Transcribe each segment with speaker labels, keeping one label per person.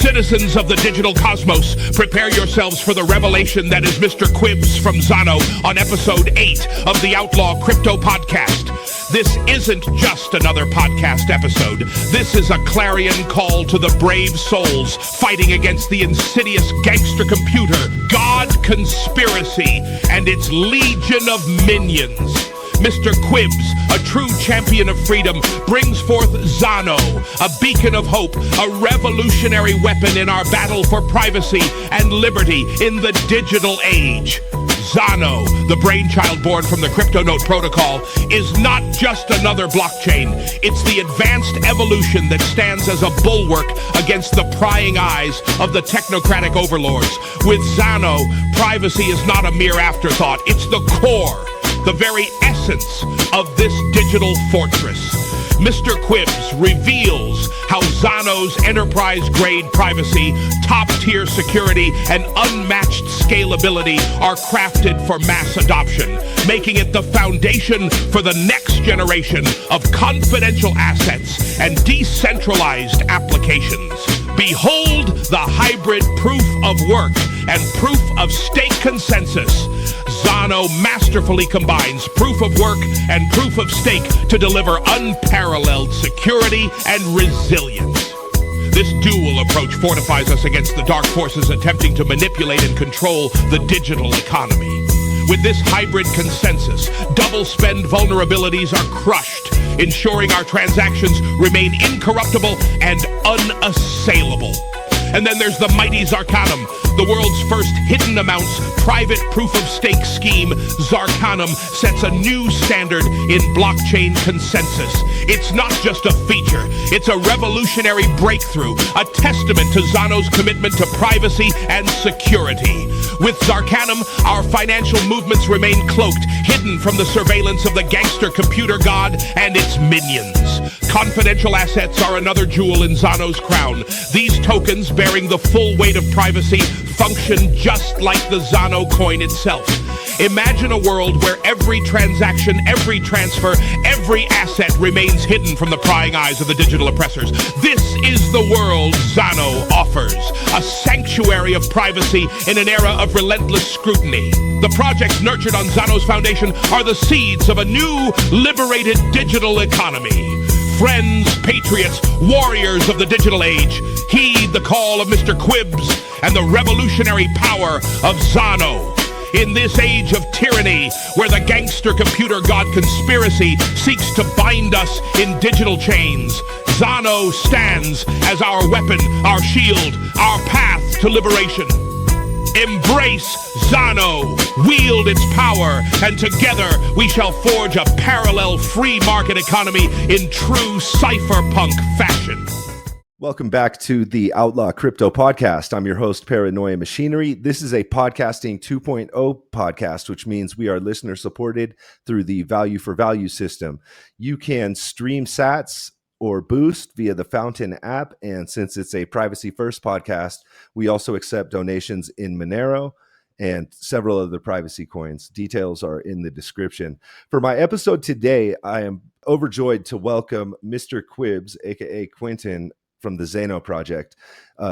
Speaker 1: Citizens of the digital cosmos, prepare yourselves for the revelation that is Mr. Kwibs from Zano on episode 8 of the Outlaw Crypto Podcast. This isn't just another podcast episode. This is a clarion call to the brave souls fighting against the insidious gangster computer, God conspiracy, and its legion of minions. Mr. Kwibs, a true champion of freedom, brings forth Zano, a beacon of hope, a revolutionary weapon in our battle for privacy and liberty in the digital age. Zano, the brainchild born from the Cryptonote protocol, is not just another blockchain. It's the advanced evolution that stands as a bulwark against the prying eyes of the technocratic overlords. With Zano, privacy is not a mere afterthought. It's the core, the very essence of this digital fortress. Mr. Kwibs reveals how Zano's enterprise-grade privacy, top-tier security, and unmatched scalability are crafted for mass adoption, making it the foundation for the next generation of confidential assets and decentralized applications. Behold the hybrid proof of work and proof of stake consensus. Zano masterfully combines proof of work and proof of stake to deliver unparalleled security and resilience. This dual approach fortifies us against the dark forces attempting to manipulate and control the digital economy. With this hybrid consensus, double spend vulnerabilities are crushed, ensuring our transactions remain incorruptible and unassailable. And then there's the mighty Zarcanum, the world's first hidden amounts private proof-of-stake scheme. Zarcanum sets a new standard in blockchain consensus. It's not just a feature, it's a revolutionary breakthrough, a testament to Zano's commitment to privacy and security. With Zarcanum, our financial movements remain cloaked, hidden from the surveillance of the gangster computer god and its minions. Confidential assets are another jewel in Zano's crown. These tokens, bearing the full weight of privacy, function just like the Zano coin itself. Imagine a world where every transaction, every transfer, every asset remains hidden from the prying eyes of the digital oppressors. This is the world Zano offers, a sanctuary of privacy in an era of relentless scrutiny. The projects nurtured on Zano's foundation are the seeds of a new, liberated digital economy. Friends, patriots, warriors of the digital age, heed the call of Mr. Kwibs and the revolutionary power of Zano. In this age of tyranny, where the gangster computer god conspiracy seeks to bind us in digital chains, Zano stands as our weapon, our shield, our path to liberation. Embrace Zano, wield its power, and together we shall forge a parallel free market economy in true cypherpunk fashion.
Speaker 2: Welcome back to the Outlaw Crypto Podcast. I'm your host, Paranoia Machinery. This is a podcasting 2.0 podcast, which means we are listener supported through the value for value system. You can stream sats or boost via the Fountain app. And since it's a privacy first podcast, we also accept donations in Monero and several other privacy coins. Details are in the description. For my episode today, I am overjoyed to welcome Mr. Kwibs, aka Quentin, from the Zano project.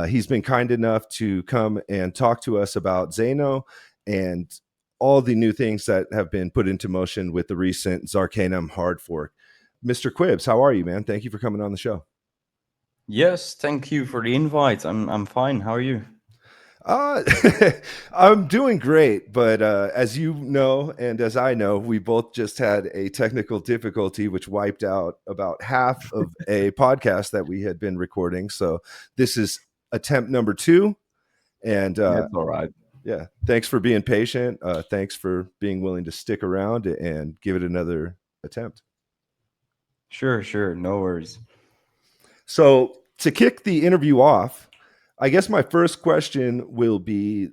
Speaker 2: He's been kind enough to come and talk to us about Zano and all the new things that have been put into motion with the recent Zarcanum hard fork. Mr. Kwibs, how are you, man? Thank you for coming on the show.
Speaker 3: Yes, thank you for the invite. I'm fine. How are you?
Speaker 2: I'm doing great, but as you know, and as I know, we both just had a technical difficulty which wiped out about half of a podcast that we had been recording. So this is attempt number 2. And
Speaker 3: That's all right.
Speaker 2: Yeah, thanks for being patient. Thanks for being willing to stick around and give it another attempt.
Speaker 3: Sure. No worries.
Speaker 2: So to kick the interview off, I guess my first question will be,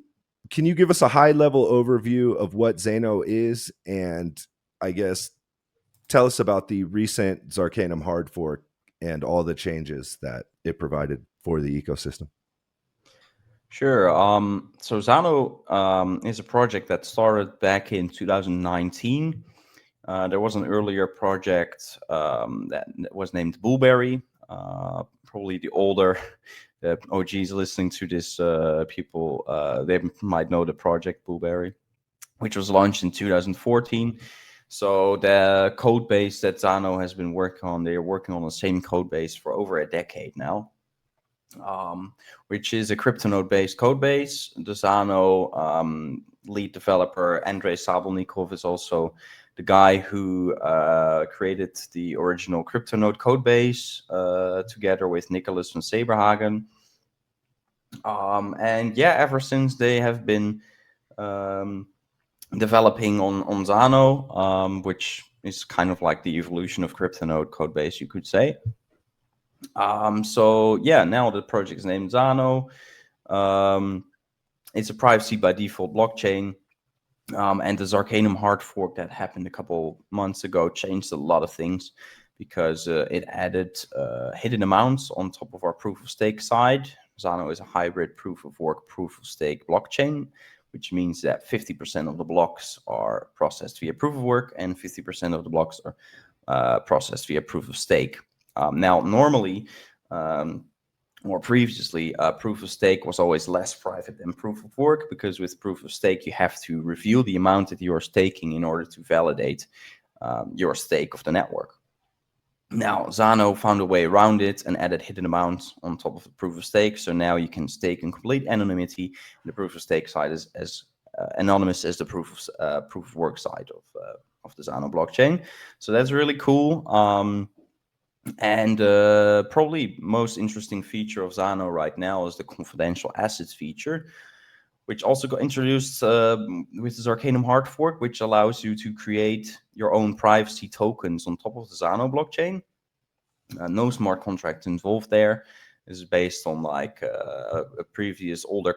Speaker 2: can you give us a high-level overview of what Zano is, and I guess tell us about the recent Zarcanum hard fork and all the changes that it provided for the ecosystem?
Speaker 3: Sure. So Zano is a project that started back in 2019. There was an earlier project that was named Bullberry, probably the older the OGs listening to this, people, they might know the project Blueberry, which was launched in 2014. So the code base that Zano has been working on, they're working on the same code base for over a decade now, which is a Cryptonote-based code base. The Zano lead developer, Andrei Sabelnikov, is also the guy who created the original Cryptonote code base together with Nicholas van Saberhagen. And yeah, ever since they have been developing on Zano, which is kind of like the evolution of Cryptonote code base, you could say. So yeah, now the project is named Zano. It's a privacy by default blockchain. And the Zarcanum hard fork that happened a couple months ago changed a lot of things, because it added hidden amounts on top of our proof of stake side. Zano is a hybrid proof of work, proof of stake blockchain, which means that 50% of the blocks are processed via proof of work and 50% of the blocks are processed via proof of stake. Now, normally, or previously, proof of stake was always less private than proof of work, because with proof of stake, you have to reveal the amount that you are staking in order to validate your stake of the network. Now, Zano found a way around it and added hidden amounts on top of the proof of stake. So now you can stake in complete anonymity. The proof of stake side is as anonymous as the proof of work side of the Zano blockchain. So that's really cool. And probably most interesting feature of Zano right now is the confidential assets feature, which also got introduced with the Zarcanum hard fork, which allows you to create your own privacy tokens on top of the Zano blockchain. No smart contract involved there. This is based on like a previous older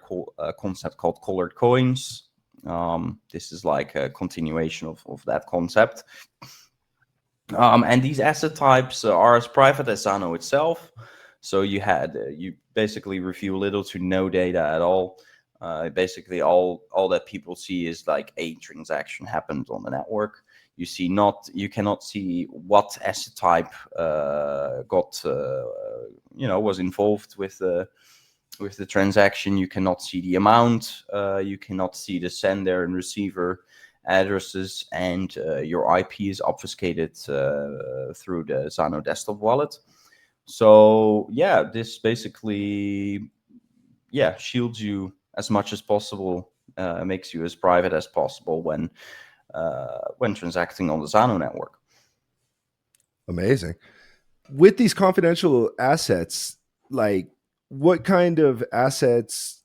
Speaker 3: concept called colored coins. This is like a continuation of that concept. And these asset types are as private as Zano itself. So you basically reveal little to no data at all. Basically, all that people see is like a transaction happened on the network. You cannot see what asset type was involved with the transaction. You cannot see the amount. You cannot see the sender and receiver addresses, and your IP is obfuscated through the Zano desktop wallet. So yeah, this basically shields you as much as possible, makes you as private as possible when transacting on the Zano network.
Speaker 2: Amazing. With these confidential assets, like what kind of assets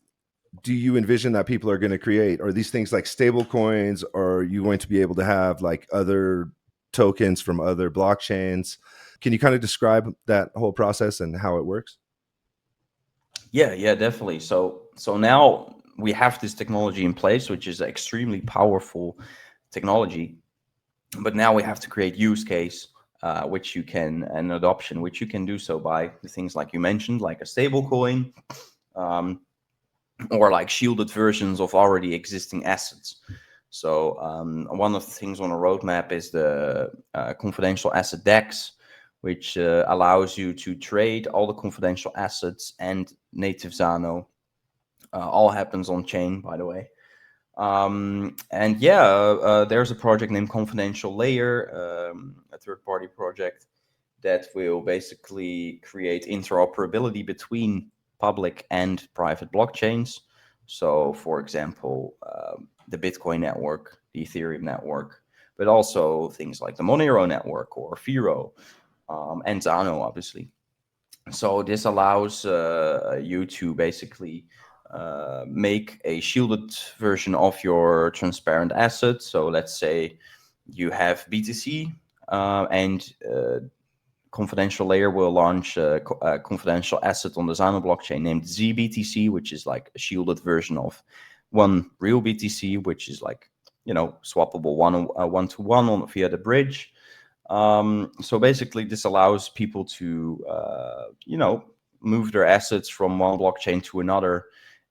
Speaker 2: do you envision that people are going to create? Are these things like stable coins, or are you going to be able to have like other tokens from other blockchains? Can you kind of describe that whole process and how it works?
Speaker 3: Yeah, definitely. So now we have this technology in place, which is extremely powerful technology, but now we have to create use case, and adoption, which you can do so by the things like you mentioned, like a stable coin, or like shielded versions of already existing assets. So one of the things on the roadmap is the confidential asset DEX, which allows you to trade all the confidential assets and native Zano. All happens on chain, by the way. There's a project named Confidential Layer, a third-party project that will basically create interoperability between public and private blockchains. So, for example, the Bitcoin network, the Ethereum network, but also things like the Monero network or Firo, and Zano, obviously. So this allows you to basically make a shielded version of your transparent asset. So let's say you have BTC, and Confidential Layer will launch a confidential asset on the Zano blockchain named ZBTC, which is like a shielded version of one real BTC, which is like, swappable one-to-one via the bridge. So basically, this allows people to, move their assets from one blockchain to another,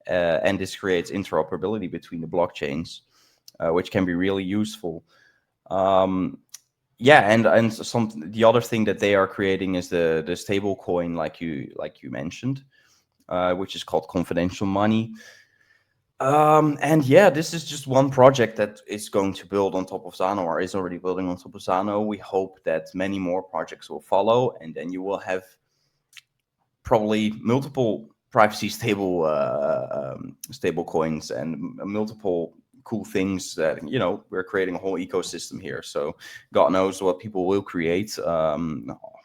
Speaker 3: and this creates interoperability between the blockchains, which can be really useful. And the other thing that they are creating is the stable coin, like you mentioned. which is called Confidential Money. And yeah, this is just one project that is going to build on top of Zano, or is already building on top of Zano. We hope that many more projects will follow, and then you will have probably multiple privacy stable coins and multiple cool things that, we're creating a whole ecosystem here. So God knows what people will create.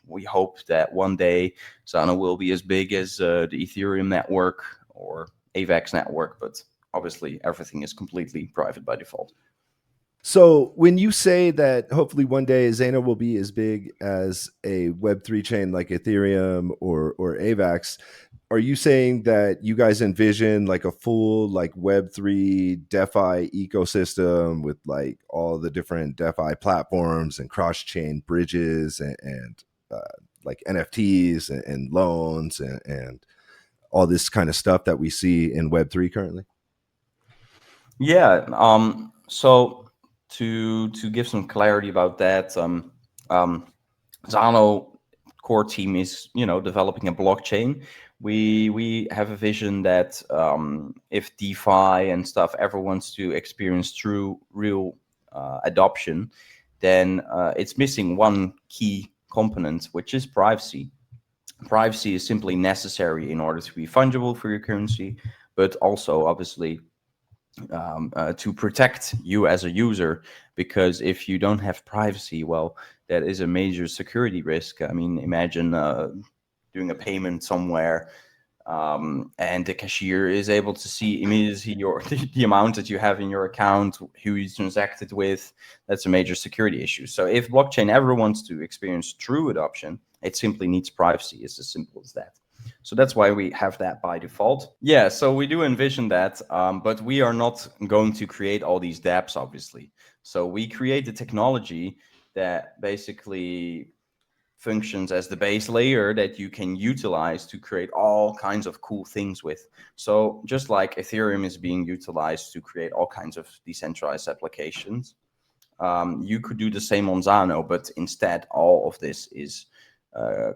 Speaker 3: We hope that one day Zano will be as big as the Ethereum network or AVAX network, but obviously everything is completely private by default.
Speaker 2: So when you say that hopefully one day Zano will be as big as a Web3 chain like Ethereum or AVAX, are you saying that you guys envision like a full like Web3 DeFi ecosystem with like all the different DeFi platforms and cross-chain bridges and like NFTs and loans and all this kind of stuff that we see in Web3 currently?
Speaker 3: Yeah. So to give some clarity about that, Zano core team is developing a blockchain. We have a vision that if DeFi and stuff ever wants to experience true real adoption, then it's missing one key component, which is privacy. Privacy is simply necessary in order to be fungible for your currency, but also obviously to protect you as a user, because if you don't have privacy, well, that is a major security risk. I mean, imagine doing a payment somewhere and the cashier is able to see immediately the amount that you have in your account, who you transacted with. That's a major security issue. So if blockchain ever wants to experience true adoption, it simply needs privacy. It's as simple as that. So that's why we have that by default. Yeah, so we do envision that, but we are not going to create all these dApps, obviously. So we create the technology that basically functions as the base layer that you can utilize to create all kinds of cool things with. So just like Ethereum is being utilized to create all kinds of decentralized applications, you could do the same on Zano, but instead all of this is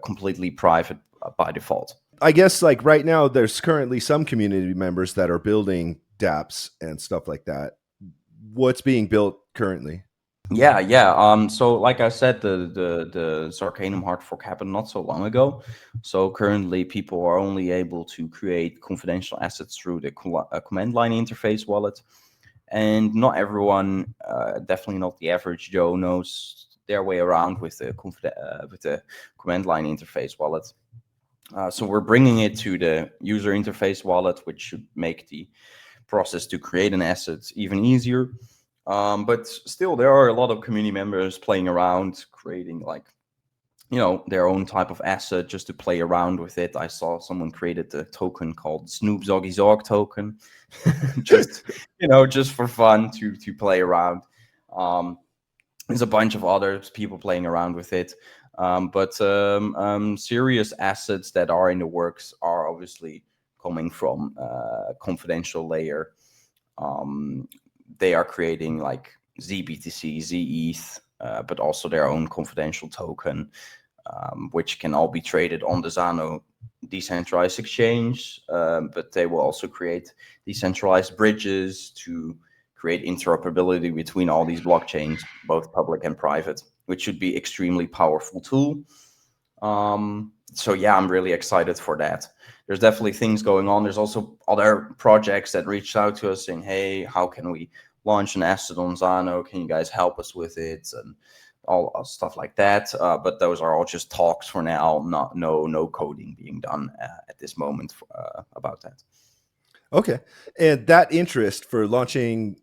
Speaker 3: completely private by default.
Speaker 2: I guess like right now there's currently some community members that are building dApps and stuff like that. What's being built currently?
Speaker 3: Yeah. So like I said, the Zarcanum hard fork happened not so long ago. So currently people are only able to create confidential assets through the command line interface wallet. And not everyone, definitely not the average Joe, knows their way around with the command line interface wallet. So we're bringing it to the user interface wallet, which should make the process to create an asset even easier. But still, there are a lot of community members playing around, creating their own type of asset just to play around with it. I saw someone created a token called Snoop Zoggy Zog token, just for fun to play around. There's a bunch of other people playing around with it. But serious assets that are in the works are obviously coming from confidential layer. They are creating like ZBTC, ZETH, but also their own confidential token, which can all be traded on the Zano decentralized exchange. But they will also create decentralized bridges to create interoperability between all these blockchains, both public and private, which should be extremely powerful tool. So yeah, I'm really excited for that. There's definitely things going on. There's also other projects that reached out to us saying, hey, how can we launch an asset on Zano? Can you guys help us with it? And all stuff like that. But those are all just talks for now, no coding being done at this moment about that.
Speaker 2: Okay. And that interest for launching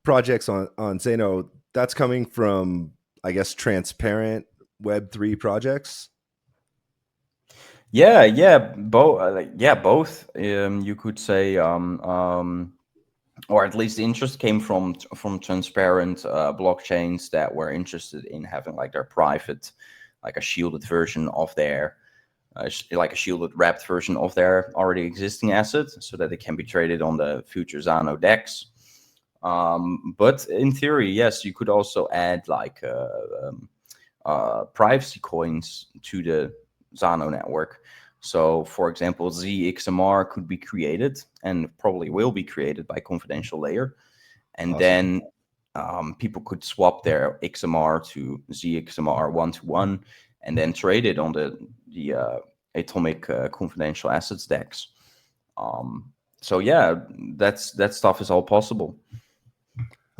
Speaker 2: projects on Zano, that's coming from, I guess, transparent Web3 projects?
Speaker 3: Both. You could say, or at least the interest came from transparent blockchains that were interested in having like their private, like a shielded version of their, like a shielded wrapped version of their already existing asset, so that it can be traded on the future Zano DEX. But in theory, yes, you could also add like privacy coins to the Zano network. So, for example, ZXMR could be created and probably will be created by confidential layer. And then people could swap their XMR to ZXMR 1-to-1 and then trade it on the Atomic Confidential Assets DEX. So yeah, that stuff is all possible.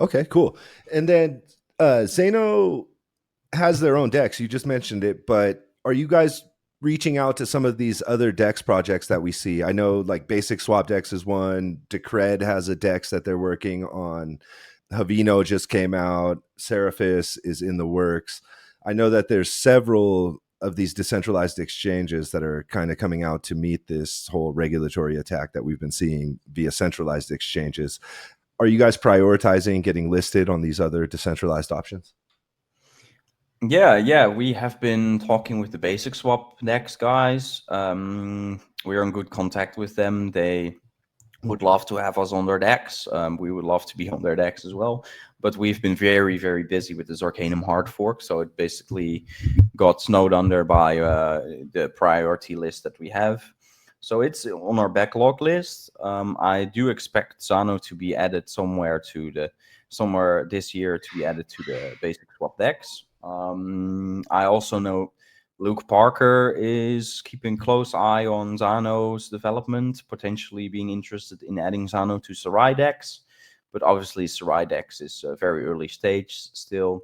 Speaker 2: Okay, cool. And then Zano has their own DEX. You just mentioned it, but are you guys reaching out to some of these other DEX projects that we see? I know like Basic Swap DEX is one. Decred has a DEX that they're working on. Havino just came out. Seraphis is in the works. I know that there's several of these decentralized exchanges that are kind of coming out to meet this whole regulatory attack that we've been seeing via centralized exchanges. Are you guys prioritizing getting listed on these other decentralized options?
Speaker 3: Yeah, we have been talking with the Basic Swap DEX guys. We're in good contact with them. They would love to have us on their DEX. We would love to be on their DEX as well. But we've been very, very busy with the Zarcanum hard fork. So it basically got snowed under by the priority list that we have. So it's on our backlog list. I do expect Zano to be added somewhere this year to be added to the Basic Swap DEX. I also know Luke Parker is keeping close eye on Zano's development, potentially being interested in adding Zano to Sarai DEX. But obviously Sarai DEX is a very early stage still.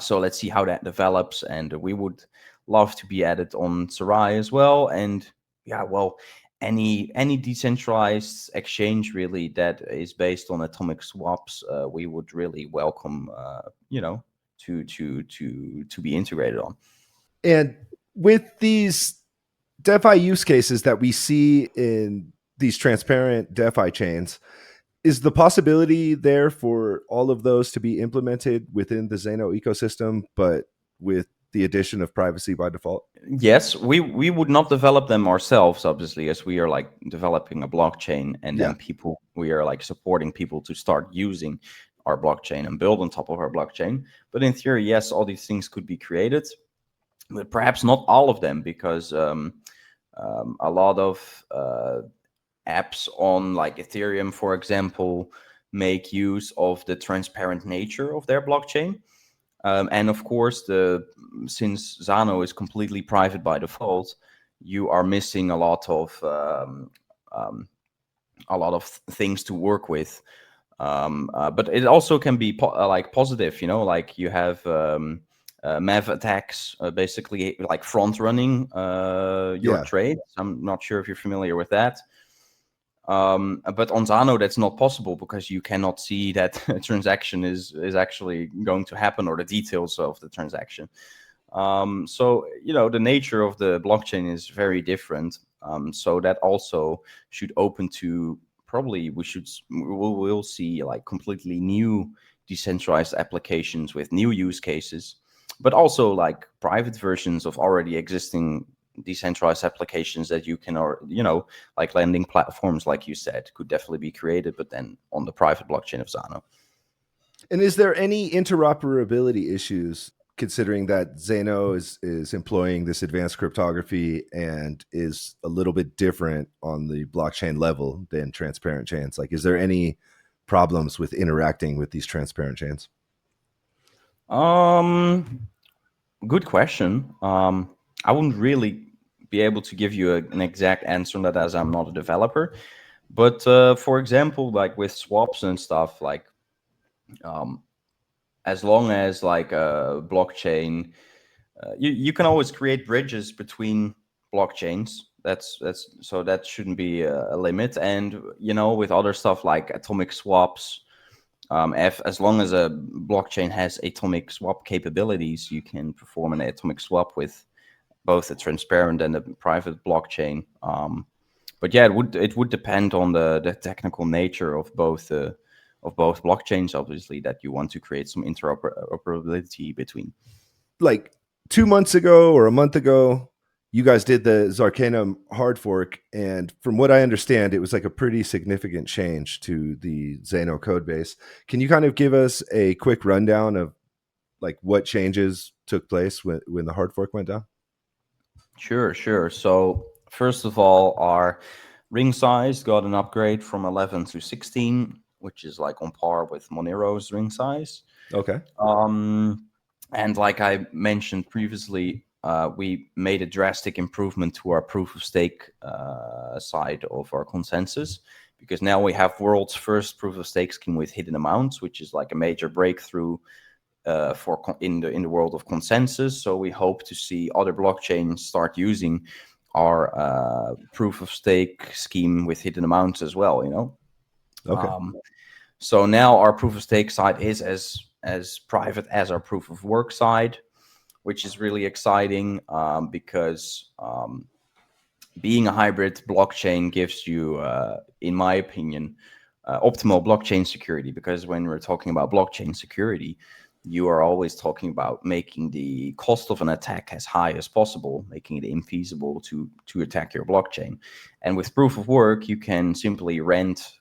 Speaker 3: So let's see how that develops. And we would love to be added on Sarai as well. And yeah, well, any decentralized exchange really that is based on atomic swaps, we would really welcome, to be integrated on.
Speaker 2: And with these DeFi use cases that we see in these transparent DeFi chains, is the possibility there for all of those to be implemented within the Zano ecosystem, but with the addition of privacy by default?
Speaker 3: Yes, we would not develop them ourselves, obviously, as we are like developing a blockchain, and then we are like supporting people to start using our blockchain and build on top of our blockchain. But in theory, yes, all these things could be created, but perhaps not all of them, because a lot of apps on like Ethereum, for example, make use of the transparent nature of their blockchain. And of course, since Zano is completely private by default, you are missing a lot of things to work with. But it also can be positive, like you have MEV attacks, basically like front running your trades. I'm not sure if you're familiar with that. But on Zano, that's not possible because you cannot see that a transaction is actually going to happen, or the details of the transaction. So, the nature of the blockchain is very different. So that also should open to, probably we'll see like completely new decentralized applications with new use cases, but also like private versions of already existing decentralized applications that you can, or like lending platforms, like you said, could definitely be created, but then on the private blockchain of Zano.
Speaker 2: And is there any interoperability issues, considering that Zano is employing this advanced cryptography and is a little bit different on the blockchain level than transparent chains? Like, is there any problems with interacting with these transparent chains?
Speaker 3: Good question. I wouldn't really be able to give you an exact answer on that, as I'm not a developer. But for example, like with swaps and stuff, like as long as like a blockchain, you can always create bridges between blockchains. So that shouldn't be a limit. And with other stuff like atomic swaps, as long as a blockchain has atomic swap capabilities, you can perform an atomic swap with both a transparent and a private blockchain. But yeah, it would depend on the technical nature of both blockchains, obviously, that you want to create some interoperability between.
Speaker 2: Like 2 months ago or a month ago, you guys did the Zarcanum hard fork, and from what I understand, it was like a pretty significant change to the Zano code base. Can you kind of give us a quick rundown of like what changes took place when the hard fork went down?
Speaker 3: Sure. So First of all, our ring size got an upgrade from 11 to 16, which is like on par with Monero's ring size.
Speaker 2: Okay.
Speaker 3: And like I mentioned previously, we made a drastic improvement to our proof of stake side of our consensus, because now we have world's first proof of stake scheme with hidden amounts, which is like a major breakthrough in the world of consensus. So we hope to see other blockchains start using our proof of stake scheme with hidden amounts as well.
Speaker 2: Okay.
Speaker 3: So now our proof of stake side is as private as our proof of work side, which is really exciting, because being a hybrid blockchain gives you, in my opinion, optimal blockchain security. Because when we're talking about blockchain security, you are always talking about making the cost of an attack as high as possible, making it infeasible to attack your blockchain. And with proof of work, you can simply rent,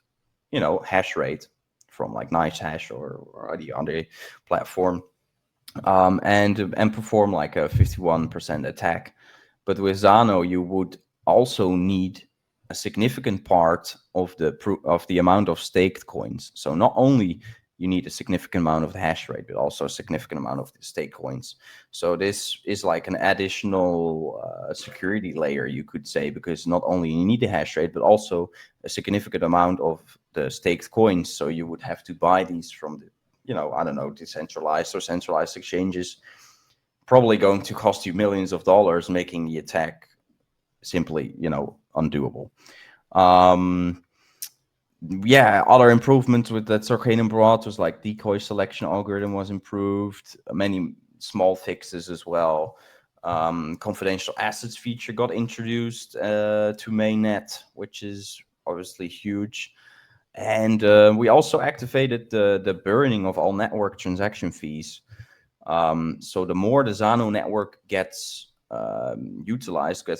Speaker 3: hash rate from like NiceHash or the other platform, and perform like a 51% attack. But with Zano, you would also need a significant part of the amount of staked coins. So not only you need a significant amount of the hash rate, but also a significant amount of the stake coins. So this is like an additional security layer, you could say, because not only you need the hash rate, but also a significant amount of the staked coins. So you would have to buy these from the, decentralized or centralized exchanges, probably going to cost you millions of dollars, making the attack simply, undoable. Other improvements with that Zarcanum brought was like decoy selection algorithm was improved, many small fixes as well. Confidential assets feature got introduced to mainnet, which is obviously huge. And we also activated the burning of all network transaction fees. So the more the Zano network gets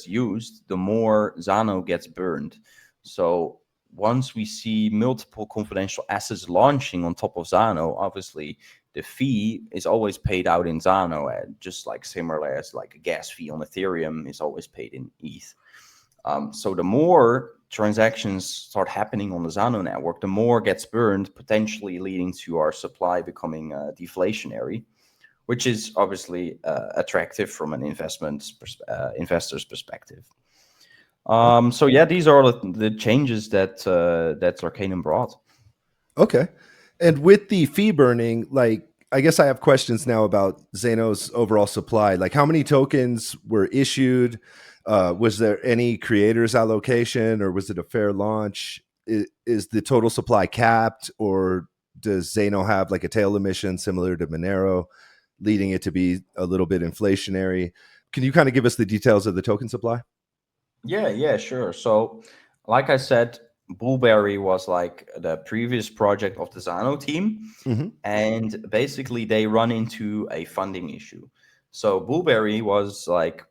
Speaker 3: used, the more Zano gets burned. So once we see multiple confidential assets launching on top of Zano, obviously the fee is always paid out in Zano, just like similar as like a gas fee on Ethereum is always paid in ETH. So the more transactions start happening on the Zano network, the more gets burned, potentially leading to our supply becoming deflationary, which is obviously attractive from an investor's perspective. These are all the changes that Zarcanum brought.
Speaker 2: Okay. And with the fee burning, like, I guess I have questions now about Zano's overall supply. Like, how many tokens were issued? Was there any creators allocation, or was it a fair launch? Is the total supply capped, or does Zano have like a tail emission similar to Monero, leading it to be a little bit inflationary? Can you kind of give us the details of the token supply?
Speaker 3: Yeah, sure. So, like I said, Blueberry was like the previous project of the Zano team, and basically they run into a funding issue. So Blueberry was like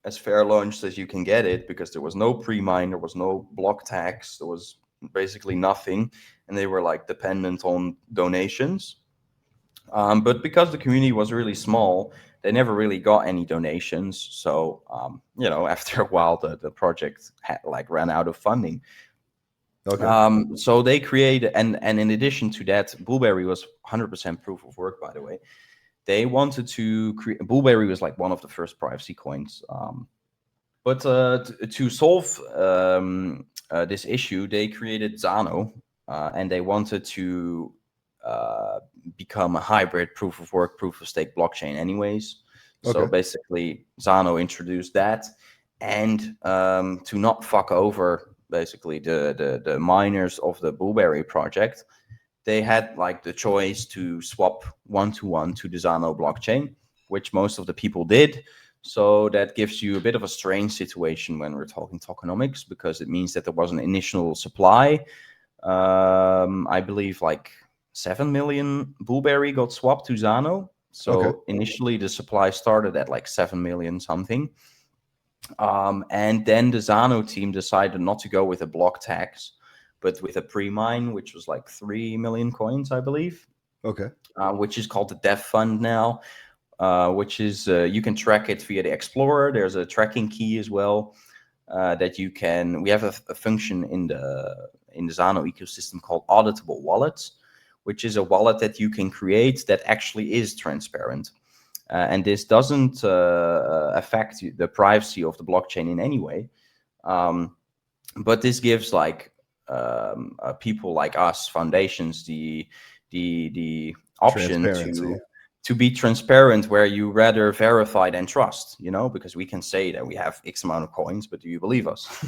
Speaker 3: as fair launched as you can get it, because there was no pre-mine, there was no block tax, there was basically nothing, and they were like dependent on donations. But because the community was really small, they never really got any donations. So, after a while, the project ran out of funding.
Speaker 2: Okay.
Speaker 3: So they created, and in addition to that, Blueberry was 100% proof of work, by the way. They wanted to create, Blueberry was like one of the first privacy coins. But to solve this issue, they created Zano, and they wanted to become a hybrid proof of work, proof of stake blockchain anyways. So basically Zano introduced that, and to not fuck over basically the miners of the Blueberry project, they had like the choice to swap 1-to-1 to the Zano blockchain, which most of the people did. So that gives you a bit of a strange situation when we're talking tokenomics, because it means that there was an initial supply. I believe like 7 million Blueberry got swapped to Zano. So initially the supply started at like 7 million something. And then the Zano team decided not to go with a block tax, but with a pre-mine, which was like 3 million coins, I believe. Which is called the Dev Fund now, which is, you can track it via the Explorer. There's a tracking key as well. that you can. We have a function in the Zano ecosystem called auditable wallets, which is a wallet that you can create that actually is transparent. And this doesn't affect the privacy of the blockchain in any way. But this gives like people like us, foundations, the option to be transparent, where you rather verify than trust, because we can say that we have X amount of coins, but do you believe us?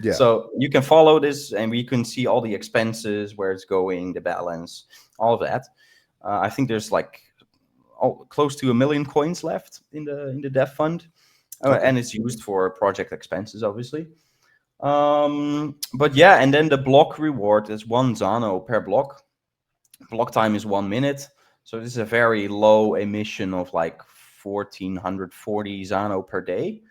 Speaker 3: Yeah. So you can follow this, and we can see all the expenses, where it's going, the balance, all of that. I think there's like close to 1 million coins left in the dev fund, and it's used for project expenses, obviously. But yeah, and then the block reward is 1 Zano per block. Block time is 1 minute. So this is a very low emission of like 1,440 Zano per day.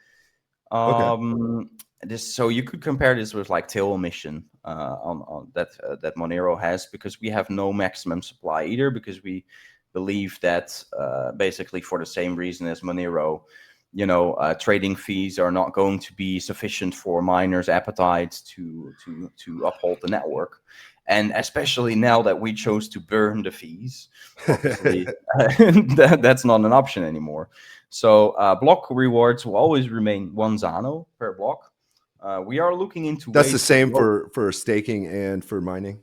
Speaker 3: So you could compare this with like tail emission on that Monero has, because we have no maximum supply either, because we believe that basically for the same reason as Monero, trading fees are not going to be sufficient for miners' appetites to uphold the network. And especially now that we chose to burn the fees, obviously, that's not an option anymore. So block rewards will always remain 1 Zano per block. We are looking into
Speaker 2: that's the same for staking and for mining.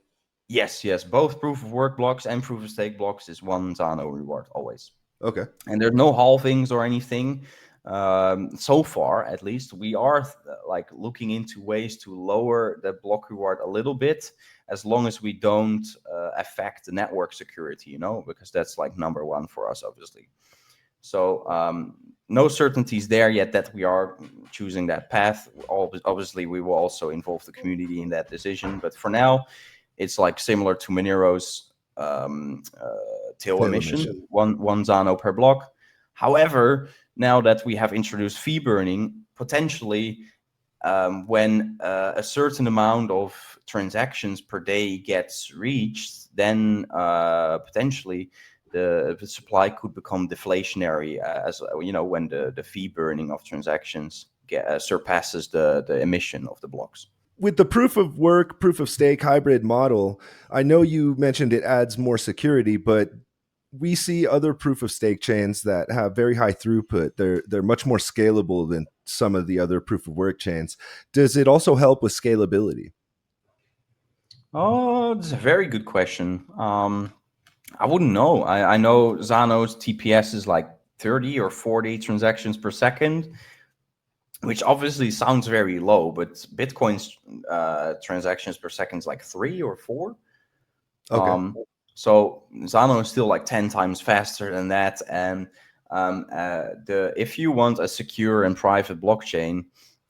Speaker 3: Yes. Both proof of work blocks and proof of stake blocks is 1 Zano reward always.
Speaker 2: Okay.
Speaker 3: And there's no halvings or anything. So far, at least, we are like looking into ways to lower the block reward a little bit, as long as we don't affect the network security, because that's like number one for us, obviously. So no certainties there yet that we are choosing that path. Obviously, we will also involve the community in that decision. But for now, it's like similar to Monero's tail emission, one Zano per block. However, now that we have introduced fee burning, potentially when a certain amount of transactions per day gets reached, then potentially the supply could become deflationary, as when the fee burning of transactions surpasses the emission of the blocks.
Speaker 2: With the proof of work, proof of stake hybrid model, I know you mentioned it adds more security, but we see other proof of stake chains that have very high throughput. They're much more scalable than some of the other proof of work chains. Does it also help with scalability?
Speaker 3: Oh, that's a very good question. I wouldn't know. I know Zano's TPS is like 30 or 40 transactions per second, which obviously sounds very low, but Bitcoin's transactions per second is like 3 or 4. Okay. So Zano is still like 10 times faster than that. And if you want a secure and private blockchain,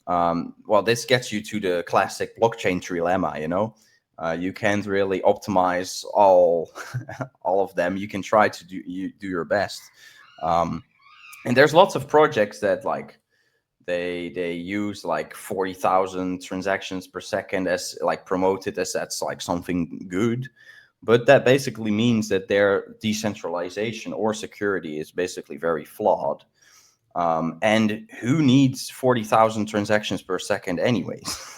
Speaker 3: well, this gets you to the classic blockchain trilemma, you can't really optimize all of them. You can try to do your best. And there's lots of projects that like they use like 40,000 transactions per second as like promoted as that's like something good. But that basically means that their decentralization or security is basically very flawed. And who needs 40,000 transactions per second anyways?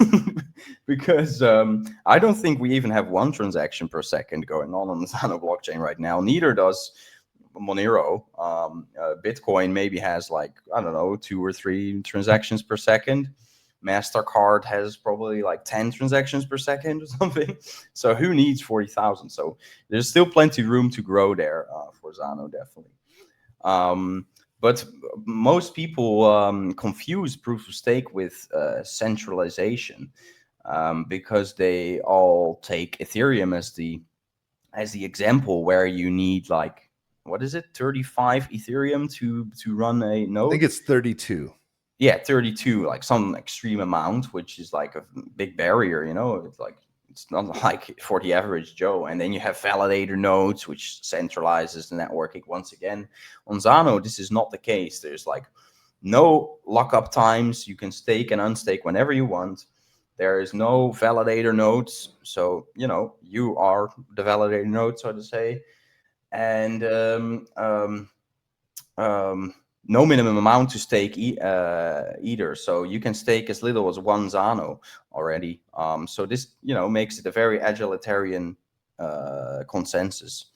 Speaker 3: Because I don't think we even have 1 transaction per second going on the Zano blockchain right now. Neither does Monero. Bitcoin maybe has like, I don't know, 2 or 3 transactions per second. MasterCard has probably like 10 transactions per second or something. So who needs 40,000? So there's still plenty of room to grow there for Zano, definitely. But most people confuse proof of stake with centralization because they all take Ethereum as the example, where you need like, what is it, 35 Ethereum to run a node?
Speaker 2: I think it's 32.
Speaker 3: Yeah, 32, like some extreme amount, which is like a big barrier, it's not like for the average Joe. And then you have validator nodes, which centralizes the networking once again. On Zano, this is not the case. There's like no lockup times. You can stake and unstake whenever you want. There is no validator nodes. So, you are the validator node, so to say. And no minimum amount to stake either. So you can stake as little as 1 Zano already. So this, makes it a very egalitarian consensus,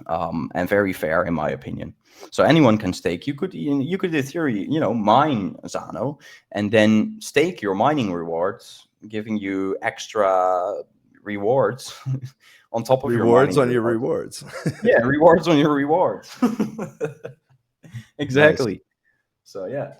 Speaker 3: and very fair in my opinion. So anyone can stake. You could in theory, mine Zano and then stake your mining rewards, giving you extra rewards on top of
Speaker 2: Rewards
Speaker 3: your
Speaker 2: on your rewards.
Speaker 3: Yeah, rewards on your rewards. Exactly.
Speaker 2: Nice.
Speaker 3: So yeah.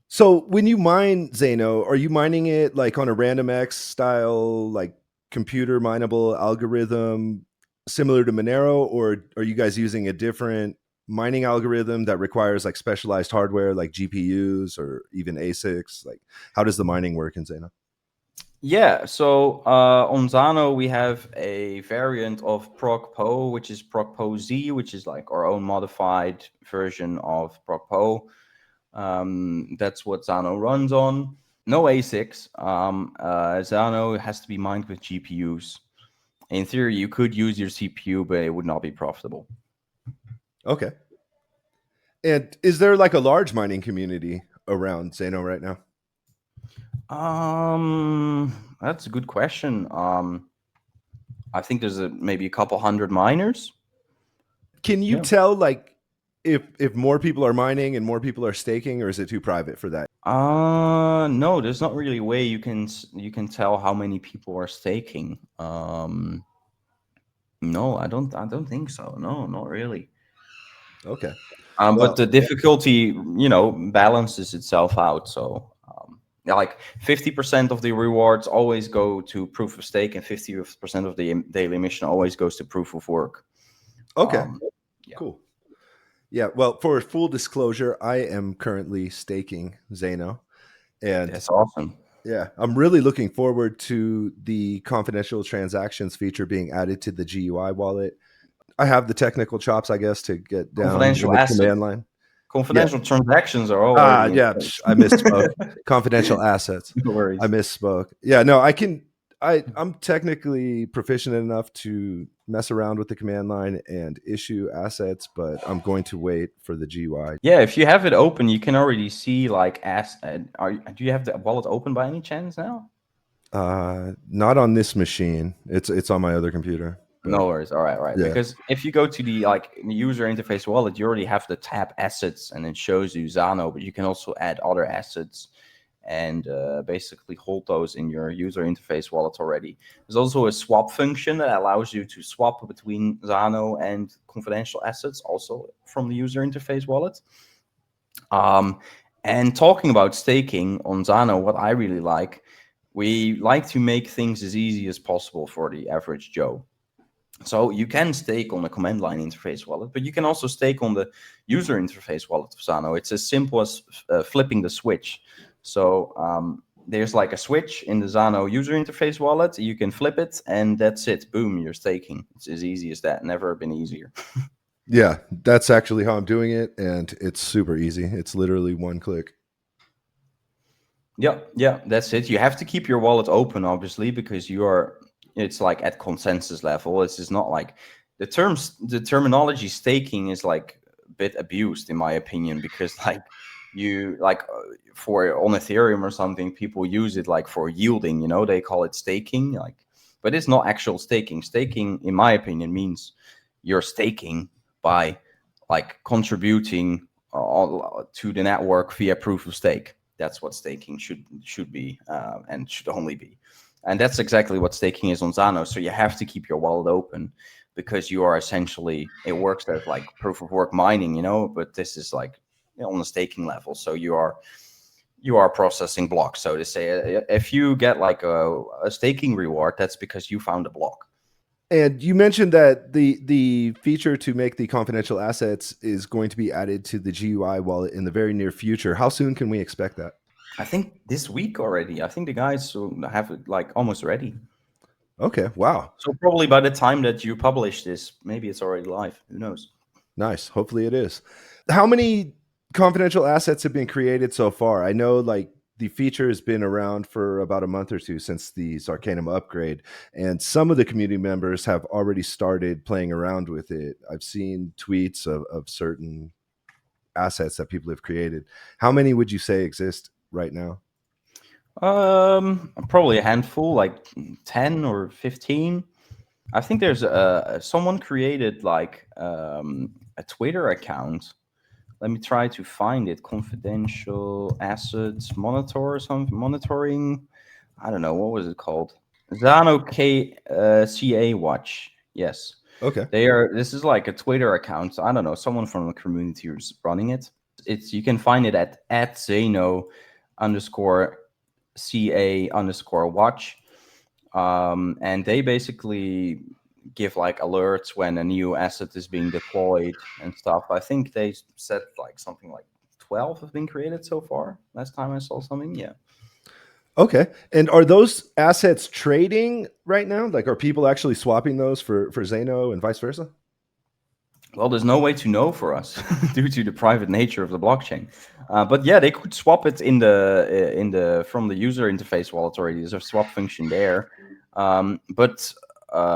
Speaker 2: So when you mine Zano, are you mining it like on a random X style, like computer mineable algorithm similar to Monero, or are you guys using a different mining algorithm that requires like specialized hardware like GPUs or even ASICs? Like how does the mining work in Zano?
Speaker 3: Yeah, so on Zano we have a variant of ProcPo, which is ProcPo Z, which is like our own modified version of ProcPo. That's what Zano runs on. No ASICs. Zano has to be mined with GPUs. In theory, you could use your CPU, but it would not be profitable.
Speaker 2: Okay. And is there like a large mining community around Zano right now?
Speaker 3: That's a good question. I think there's maybe a couple hundred miners.
Speaker 2: Can you tell like if more people are mining and more people are staking, or is it too private for that?
Speaker 3: No, there's not really a way you can tell how many people are staking. No, I don't think so. No, not really.
Speaker 2: Okay.
Speaker 3: But the difficulty, balances itself out. So, like 50% of the rewards always go to proof of stake, and 50% of the daily mission always goes to proof of work.
Speaker 2: Okay.
Speaker 3: Yeah.
Speaker 2: Cool. Yeah. Well, for full disclosure, I am currently staking Zano, and
Speaker 3: That's awesome.
Speaker 2: yeah, I'm really looking forward to the confidential transactions feature being added to the GUI wallet. I have the technical chops, I guess, to get down
Speaker 3: Confidential
Speaker 2: in the
Speaker 3: assets.
Speaker 2: command line.
Speaker 3: Confidential transactions are already.
Speaker 2: Yeah, I misspoke. Confidential assets.
Speaker 3: No worries.
Speaker 2: I misspoke. Yeah, no, I'm technically proficient enough to mess around with the command line and issue assets, but I'm going to wait for the GUI.
Speaker 3: Yeah, if you have it open, you can already see like do you have the wallet open by any chance now?
Speaker 2: Not on this machine. It's on my other computer. But
Speaker 3: no worries. All right.
Speaker 2: Yeah.
Speaker 3: Because if you go to the user interface wallet, you already have the tab assets, and it shows you Zano, but you can also add other assets and basically hold those in your user interface wallet already. There's also a swap function that allows you to swap between Zano and confidential assets, also from the user interface wallet. And talking about staking on Zano, what I really like, we like to make things as easy as possible for the average Joe. So you can stake on the command line interface wallet, but you can also stake on the user interface wallet of Zano. It's as simple as flipping the switch. So there's like a switch in the Zano user interface wallet. You can flip it, and that's it. Boom, you're staking. It's as easy as that. Never been easier.
Speaker 2: Yeah, that's actually how I'm doing it, and it's super easy. It's literally one click.
Speaker 3: Yeah, that's it. You have to keep your wallet open, obviously, because it's like at consensus level. It's just not like the terminology staking is like a bit abused in my opinion, because like for on Ethereum or something, people use it like for yielding, they call it staking, but it's not actual staking. Staking, in my opinion, means you're staking by like contributing to the network via proof of stake. That's what staking should be, and should only be. And that's exactly what staking is on Zano. So you have to keep your wallet open, because you are essentially, it works as like proof of work mining, but this is like on the staking level. So you are processing blocks, so to say. If you get like a staking reward, that's because you found a block.
Speaker 2: And you mentioned that the feature to make the confidential assets is going to be added to the GUI wallet in the very near future. How soon can we expect that?
Speaker 3: I think this week already. I think the guys have it like almost ready.
Speaker 2: Okay, wow.
Speaker 3: So probably by the time that you publish this, maybe it's already live. Who knows?
Speaker 2: Nice. Hopefully it is. How many confidential assets have been created so far? I know like the feature has been around for about a month or two since the Zarcanum upgrade, and some of the community members have already started playing around with it. I've seen tweets of certain assets that people have created. How many would you say exist right now?
Speaker 3: Probably a handful, like 10 or 15. I think there's someone created like a Twitter account. Let me try to find it. Confidential assets monitor or something. Monitoring. I don't know, what was it called? Zano CA Watch. Yes.
Speaker 2: Okay.
Speaker 3: This is like a Twitter account. I don't know, someone from the community is running it. You can find it at Zano _CA_watch. And they basically give like alerts when a new asset is being deployed and stuff. I think they said like something like 12 have been created so far. Last time I saw something. Yeah.
Speaker 2: Okay. And are those assets trading right now? Like, are people actually swapping those for Zano and vice versa?
Speaker 3: Well, there's no way to know for us due to the private nature of the blockchain. But yeah, they could swap it from the user interface wallet already. There's a swap function there. But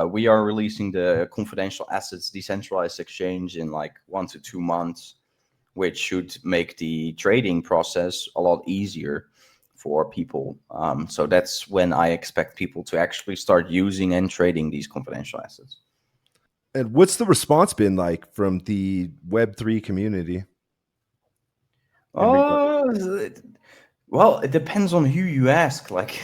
Speaker 3: we are releasing the confidential assets decentralized exchange in like 1 to 2 months, which should make the trading process a lot easier for people. So that's when I expect people to actually start using and trading these confidential assets.
Speaker 2: And what's the response been like from the Web3 community?
Speaker 3: Well, it depends on who you ask. Like,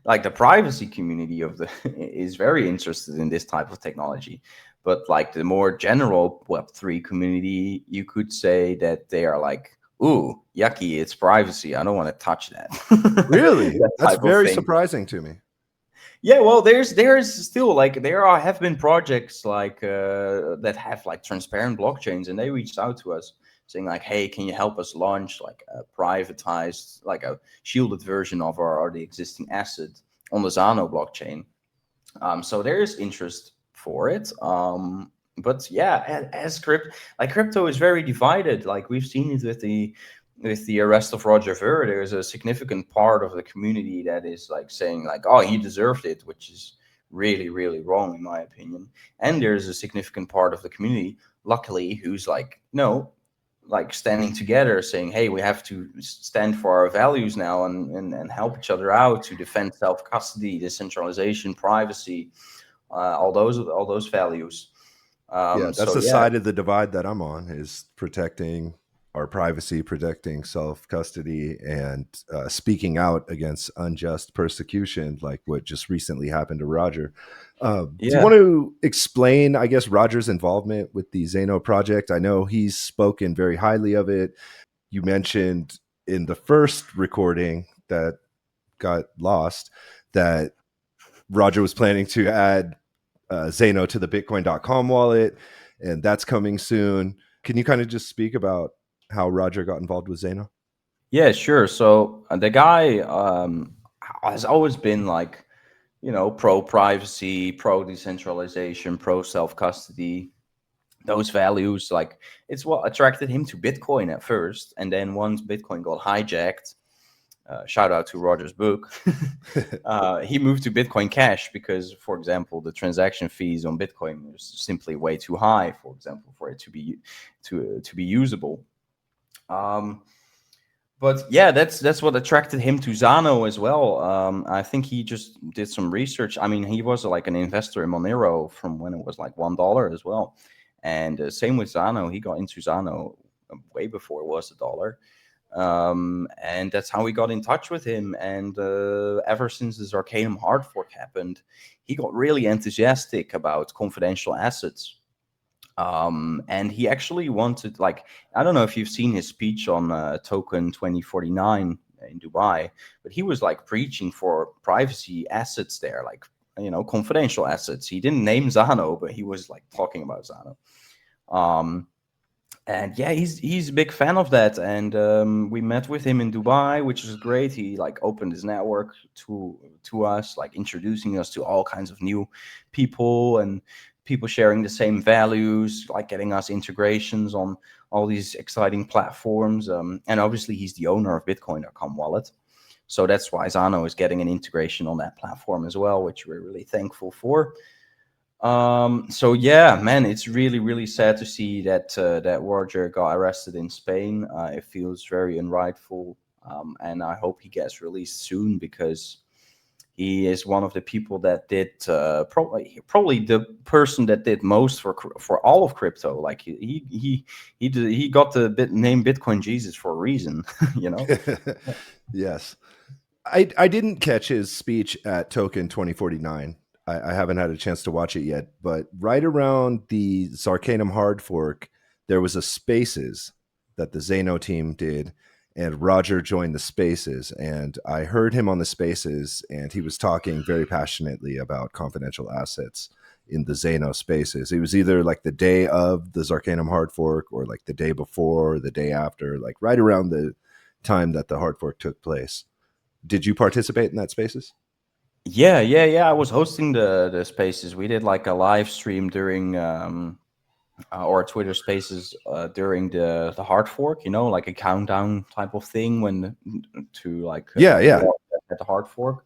Speaker 3: like the privacy community is very interested in this type of technology, but like the more general Web3 community, you could say that they are like, "Ooh, yucky! It's privacy. I don't want to touch that."
Speaker 2: Really, that's very surprising to me.
Speaker 3: Yeah, well, there's still like have been projects like that have like transparent blockchains, and they reached out to us saying like, "Hey, can you help us launch like a privatized, like a shielded version of the existing asset on the Zano blockchain?" So there is interest for it. But yeah, as crypto is very divided. Like we've seen it with the arrest of Roger Ver, there's a significant part of the community that is like saying like, "Oh, he deserved it," which is really, really wrong in my opinion. And there's a significant part of the community, luckily, who's like, no, like standing together saying, "Hey, we have to stand for our values now and help each other out to defend self-custody, decentralization, privacy, all those values."
Speaker 2: Yeah, that's the side of the divide that I'm on, is protecting our privacy, protecting self-custody, and speaking out against unjust persecution, like what just recently happened to Roger. Do you want to explain, I guess, Roger's involvement with the Zano project? I know he's spoken very highly of it. You mentioned in the first recording that got lost that Roger was planning to add Zano to the Bitcoin.com wallet, and that's coming soon. Can you kind of just speak about how Roger got involved with Zano?
Speaker 3: Yeah, sure. So the guy has always been like, pro privacy, pro decentralization, pro self custody. Those values, like, it's what attracted him to Bitcoin at first, and then once Bitcoin got hijacked, shout out to Roger's book, he moved to Bitcoin Cash because, for example, the transaction fees on Bitcoin is simply way too high, for example, for it to be usable. But yeah, that's what attracted him to Zano as well. I think he just did some research. I mean, he was like an investor in Monero from when it was like $1 as well. And same with Zano. He got into Zano way before it was $1. And that's how we got in touch with him. And ever since the Zarcanum hard fork happened, he got really enthusiastic about confidential assets. And he actually wanted, like, I don't know if you've seen his speech on Token 2049 in Dubai, but he was like preaching for privacy assets there, like, confidential assets. He didn't name Zano, but he was like talking about Zano. And yeah, he's a big fan of that. And we met with him in Dubai, which is great. He like opened his network to us, like introducing us to all kinds of new people and people sharing the same values, like getting us integrations on all these exciting platforms. And obviously he's the owner of Bitcoin.com wallet. So that's why Zano is getting an integration on that platform as well, which we're really thankful for. So yeah, man, it's really, really sad to see that that Roger got arrested in Spain. It feels very unrightful, and I hope he gets released soon because he is one of the people that did probably the person that did most for all of crypto. Like he got the name Bitcoin Jesus for a reason, you know.
Speaker 2: Yes. I didn't catch his speech at Token 2049. I haven't had a chance to watch it yet, but right around the Zarcanum hard fork, there was a Spaces that the Zano team did, and Roger joined the Spaces. And I heard him on the Spaces, and he was talking very passionately about confidential assets in the Zano Spaces. It was either like the day of the Zarcanum hard fork, or like the day before, or the day after, like right around the time that the hard fork took place. Did you participate in that Spaces?
Speaker 3: Yeah. I was hosting the spaces. We did like a live stream during or Twitter Spaces during the hard fork. You know, like a countdown type of thing to like
Speaker 2: Yeah.
Speaker 3: at the hard fork.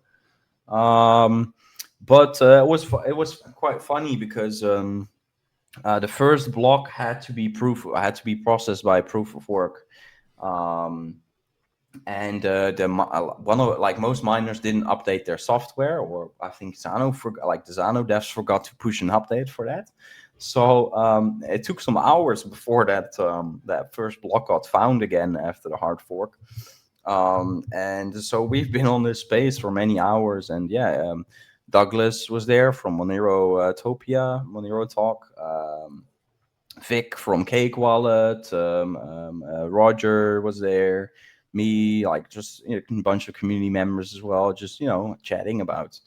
Speaker 3: But it was quite funny because the first block had to be processed by proof of work. And one of like most miners didn't update their software, or I think the Zano devs forgot to push an update for that. So it took some hours before that first block got found again after the hard fork. And so we've been on this space for many hours, and Douglas was there from Monero Monero Talk. Vic from Cake Wallet, Roger was there, me, like just a bunch of community members as well, just chatting about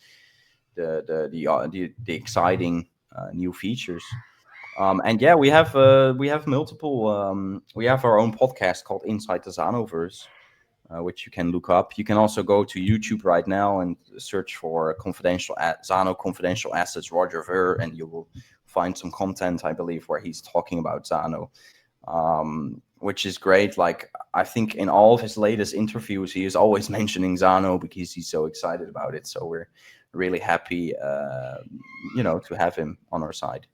Speaker 3: the exciting new features. And yeah, we have multiple. We have our own podcast called Inside the Zanoverse, which you can look up. You can also go to YouTube right now and search for Zano confidential assets Roger Ver, and you will find some content, I believe, where he's talking about Zano, which is great. Like, I think in all of his latest interviews, he is always mentioning Zano because he's so excited about it. So we're really happy, to have him on our side.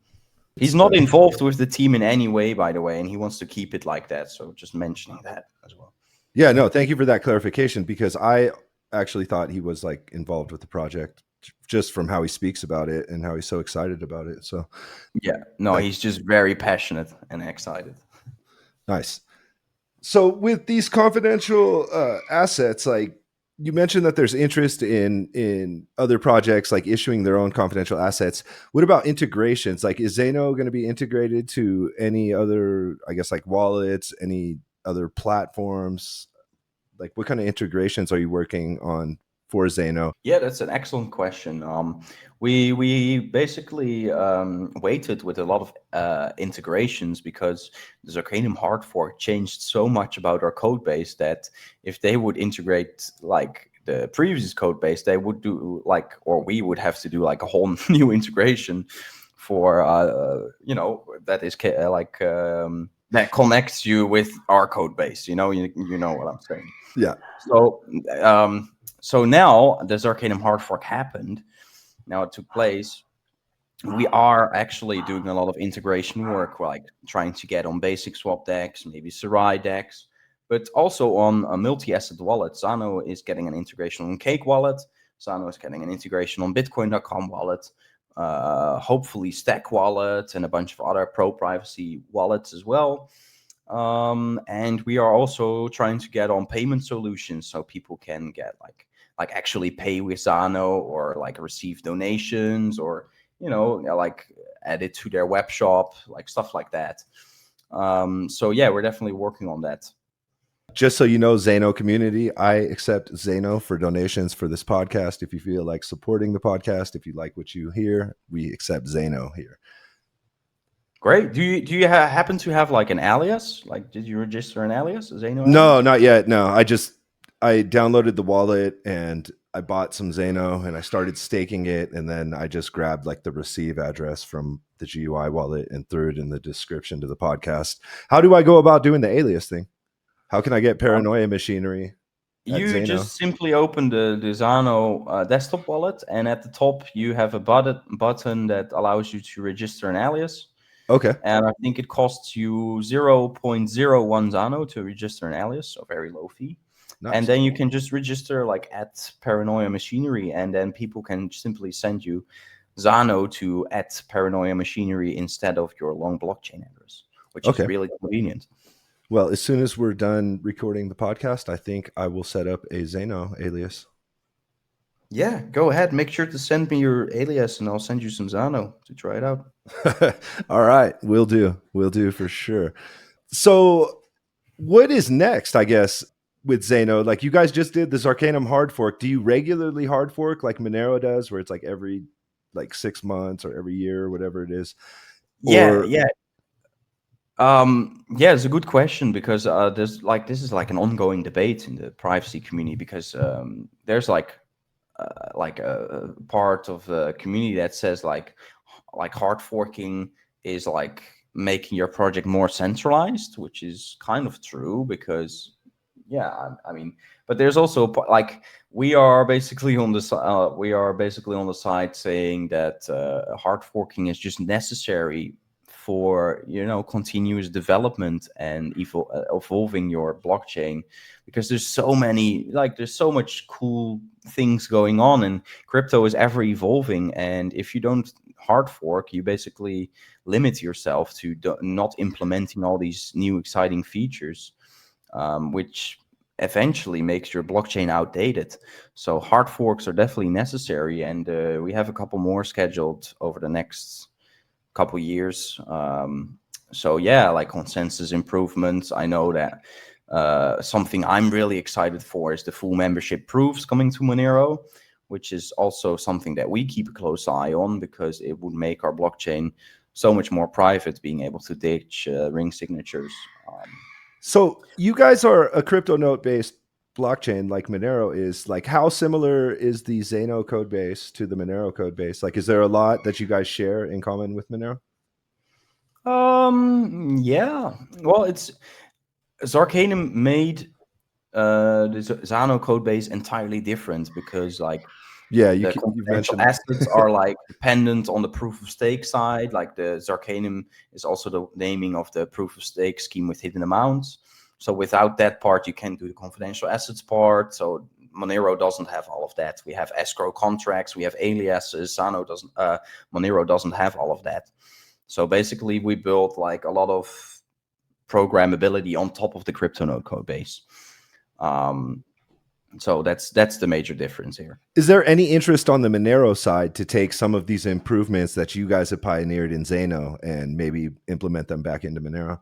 Speaker 3: He's not involved with the team in any way, by the way, and he wants to keep it like that. So just mentioning that as well.
Speaker 2: Yeah, no, thank you for that clarification, because I actually thought he was like involved with the project just from how he speaks about it and how he's so excited about it. So
Speaker 3: yeah, no, he's just very passionate and excited.
Speaker 2: Nice. So with these confidential assets, like you mentioned that there's interest in other projects like issuing their own confidential assets. What about integrations? Like, is Zano going to be integrated to any other, I guess, like wallets, any other platforms? Like, what kind of integrations are you working on for Zano?
Speaker 3: Yeah, that's an excellent question. We basically waited with a lot of integrations because the Zarcanum hard fork changed so much about our code base that if they would integrate like the previous code base, they would do we would have to do like a whole new integration for that is that connects you with our code base. You know what I'm saying?
Speaker 2: Yeah.
Speaker 3: So now the Zarcanum hard fork happened. Now it took place. We are actually doing a lot of integration work, like trying to get on basic swap decks, maybe Sarai decks, but also on a multi-asset wallet. Zano is getting an integration on Cake Wallet. Zano is getting an integration on Bitcoin.com wallet. Hopefully Stack Wallet and a bunch of other pro-privacy wallets as well. And we are also trying to get on payment solutions so people can get like actually pay with Zano, or like receive donations, or like add it to their web shop, like stuff like that. So yeah, we're definitely working on that.
Speaker 2: Just so you know, Zano community, I accept Zano for donations for this podcast. If you feel like supporting the podcast, if you like what you hear, we accept Zano here.
Speaker 3: Great. Do you happen to have like an alias? Like, did you register an alias? Zano?
Speaker 2: No, not yet. No, I downloaded the wallet and I bought some Zano and I started staking it, and then I just grabbed like the receive address from the GUI wallet and threw it in the description to the podcast. How do I go about doing the alias thing? How can I get Paranoia Machinery
Speaker 3: You
Speaker 2: Zano?
Speaker 3: just simply open the Zano desktop wallet, and at the top you have a button that allows you to register an alias.
Speaker 2: Okay.
Speaker 3: And I think it costs you 0.01 Zano to register an alias, so very low fee.
Speaker 2: Nice.
Speaker 3: And then you can just register like at Paranoia Machinery, and then people can simply send you Zano to at Paranoia Machinery instead of your long blockchain address, which is really convenient.
Speaker 2: Well, as soon as we're done recording the podcast, I think I will set up a Zano alias.
Speaker 3: Yeah, go ahead. Make sure to send me your alias, and I'll send you some Zano to try it out.
Speaker 2: All right, we'll do for sure. So, what is next? I guess with Zano, like you guys just did the Zarcanum hard fork. Do you regularly hard fork like Monero does, where it's like every 6 months or every year or whatever it is?
Speaker 3: Yeah. It's a good question, because this is like an ongoing debate in the privacy community, because there's like a part of the community that says like hard forking is like making your project more centralized, which is kind of true, because I mean, but there's also like we are basically on the side saying that hard forking is just necessary for continuous development and evolving your blockchain, because there's so much cool things going on, and crypto is ever evolving. And if you don't hard fork, you basically limit yourself to not implementing all these new exciting features, which eventually makes your blockchain outdated. So hard forks are definitely necessary, and we have a couple more scheduled over the next couple years. Like consensus improvements. I know that something I'm really excited for is the full membership proofs coming to Monero, which is also something that we keep a close eye on, because it would make our blockchain so much more private, being able to ditch ring signatures.
Speaker 2: So you guys are a Cryptonote-based blockchain like Monero is. Like, how similar is the Zano code base to the Monero code base? Like, is there a lot that you guys share in common with Monero?
Speaker 3: Yeah. Well, it's Zarcanum made the Zano code base entirely different, because
Speaker 2: you've
Speaker 3: confidential
Speaker 2: mentioned
Speaker 3: assets are like dependent on the proof of stake side. Like the Zarcanum is also the naming of the proof of stake scheme with hidden amounts. So without that part, you can't do the confidential assets part. So Monero doesn't have all of that. We have escrow contracts, we have aliases. Monero doesn't have all of that. So basically, we built like a lot of programmability on top of the Cryptonote code base. So that's the major difference here.
Speaker 2: Is there any interest on the Monero side to take some of these improvements that you guys have pioneered in Zano and maybe implement them back into Monero?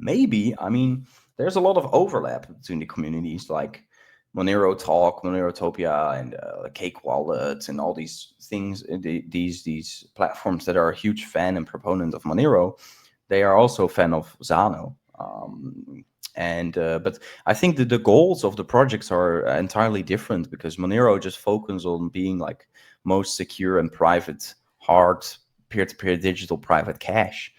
Speaker 3: Maybe. I mean, there's a lot of overlap between the communities, like Monero Talk, Monerotopia, and Cake Wallet, and all these things. These platforms that are a huge fan and proponent of Monero, they are also a fan of Zano. But I think that the goals of the projects are entirely different, because Monero just focuses on being like most secure and private, hard peer-to-peer digital private cash.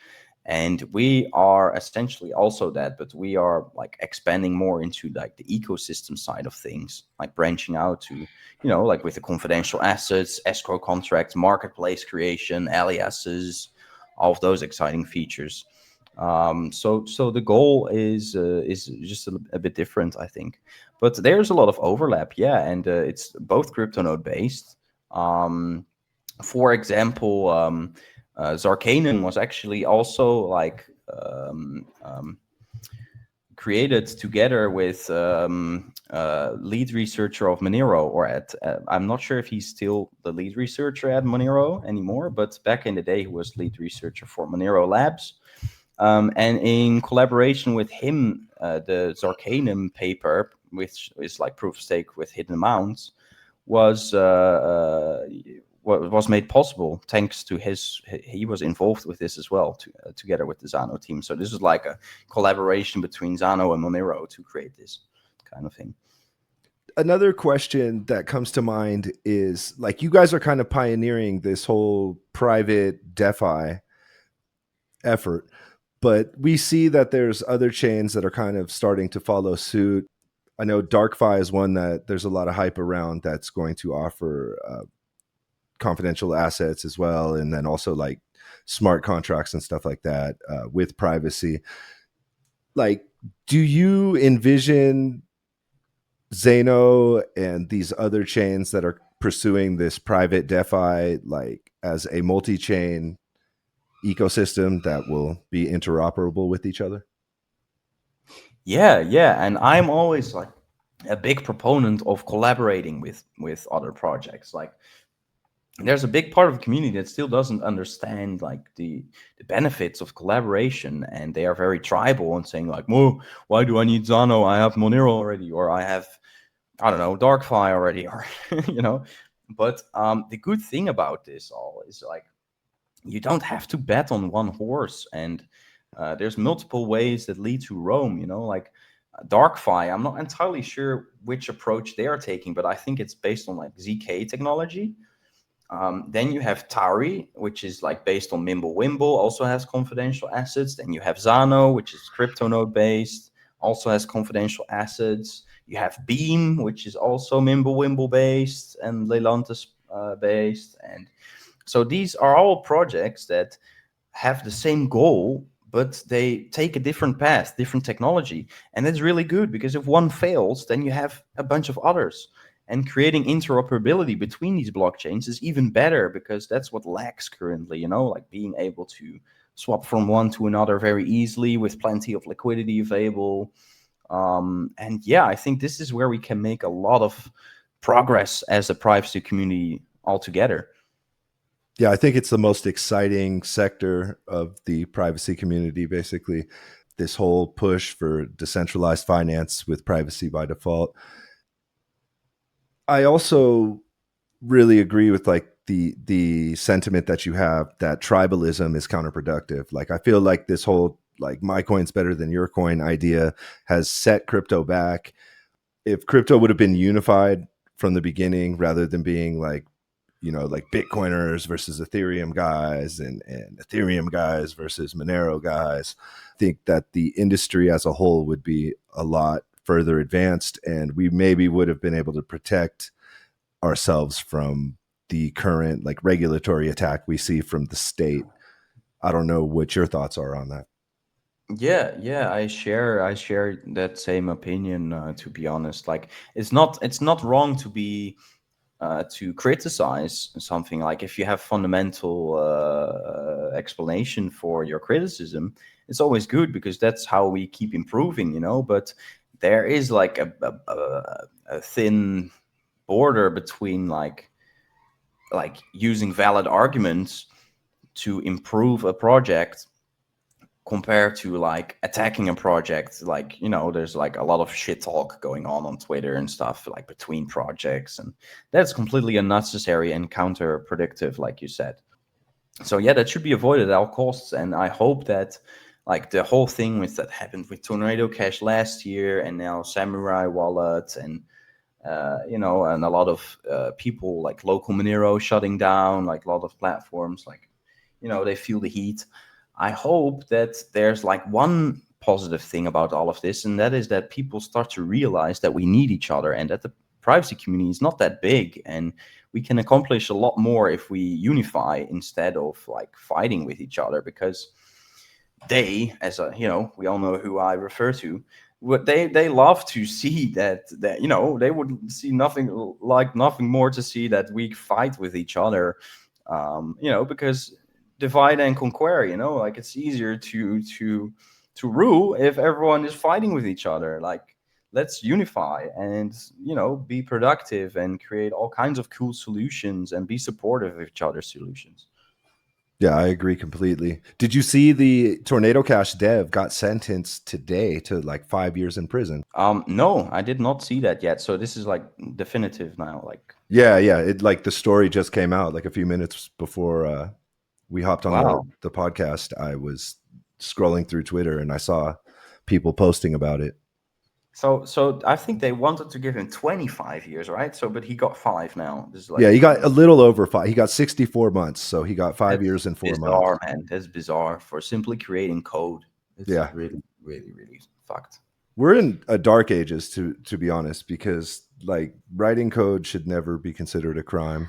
Speaker 3: And we are essentially also that, but we are like expanding more into like the ecosystem side of things, like branching out to, like with the confidential assets, escrow contracts, marketplace creation, aliases, all of those exciting features. So the goal is just a bit different, I think, but there's a lot of overlap, and it's both Cryptonote based. For example, Zarcanum was actually also like created together with lead researcher of Monero, or I'm not sure if he's still the lead researcher at Monero anymore, but back in the day he was lead researcher for Monero Labs. And in collaboration with him, the Zarcanum paper, which is like proof of stake with hidden amounts, was made possible thanks to he was involved with this as well, together with the Zano team. So this is like a collaboration between Zano and Monero to create this kind of thing.
Speaker 2: Another question that comes to mind is, like, you guys are kind of pioneering this whole private DeFi effort, but we see that there's other chains that are kind of starting to follow suit. I know DarkFi is one that there's a lot of hype around that's going to offer confidential assets as well, and then also like smart contracts and stuff like that with privacy. Like, do you envision Zano and these other chains that are pursuing this private DeFi like as a multi-chain ecosystem that will be interoperable with each other?
Speaker 3: Yeah, and I'm always like a big proponent of collaborating with other projects. Like, there's a big part of the community that still doesn't understand like the benefits of collaboration, and they are very tribal and saying like, "Well, why do I need Zano? I have Monero already, or I have, I don't know, DarkFi already," or you know. But the good thing about this all is like you don't have to bet on one horse, and there's multiple ways that lead to Rome. You know, like DarkFi. I'm not entirely sure which approach they are taking, but I think it's based on like ZK technology. Then you have Tauri, which is like based on Mimblewimble, also has confidential assets. Then you have Zano, which is Cryptonote-based, also has confidential assets. You have Beam, which is also Mimblewimble-based and Lelantus based. And so these are all projects that have the same goal, but they take a different path, different technology. And that's really good, because if one fails, then you have a bunch of others. And creating interoperability between these blockchains is even better, because that's what lacks currently, you know, like being able to swap from one to another very easily with plenty of liquidity available. And yeah, I think this is where we can make a lot of progress as a privacy community altogether.
Speaker 2: Yeah, I think it's the most exciting sector of the privacy community, basically. This whole push for decentralized finance with privacy by default. I also really agree with like the sentiment that you have that tribalism is counterproductive. Like, I feel like this whole like my coin's better than your coin idea has set crypto back. If crypto would have been unified from the beginning, rather than being like, you know, like Bitcoiners versus Ethereum guys and Ethereum guys versus Monero guys, I think that the industry as a whole would be a lot further advanced, and we maybe would have been able to protect ourselves from the current like regulatory attack we see from the state. I don't know what your thoughts are on that.
Speaker 3: Yeah, I share that same opinion. To be honest, like it's not wrong to be to criticize something. Like, if you have fundamental explanation for your criticism, it's always good, because that's how we keep improving, you know. But there is like a thin border between like using valid arguments to improve a project compared to like attacking a project. Like, you know, there's like a lot of shit talk going on Twitter and stuff like between projects, and that's completely unnecessary and counterproductive, like you said. So yeah, that should be avoided at all costs. And I hope that like the whole thing with that happened with Tornado Cash last year, and now Samurai Wallet, and you know, and a lot of people like local Monero shutting down, like a lot of platforms, like, you know, they feel the heat. I hope that there's like one positive thing about all of this, and that is that people start to realize that we need each other, and that the privacy community is not that big, and we can accomplish a lot more if we unify instead of like fighting with each other. Because they, as a, you know, we all know who I refer to, what they love to see that you know, they would see nothing more to see that we fight with each other, you know, because divide and conquer, you know, like it's easier to rule if everyone is fighting with each other. Like, let's unify and, you know, be productive and create all kinds of cool solutions and be supportive of each other's solutions.
Speaker 2: Yeah, I agree completely. Did you see the Tornado Cash dev got sentenced today to like 5 years in prison?
Speaker 3: No, I did not see that yet. So this is like definitive now. Like,
Speaker 2: yeah, it like the story just came out like a few minutes before we hopped on the podcast. I was scrolling through Twitter and I saw people posting about it.
Speaker 3: So I think they wanted to give him 25 years, right? So, but he got 5 now. This is like,
Speaker 2: yeah, he got a little over 5. He got 64 months, so he got 5 years and 4
Speaker 3: bizarre,
Speaker 2: months.
Speaker 3: Man, that's bizarre for simply creating code. It's really, really, really fucked.
Speaker 2: We're in a dark ages, to be honest, because like writing code should never be considered a crime.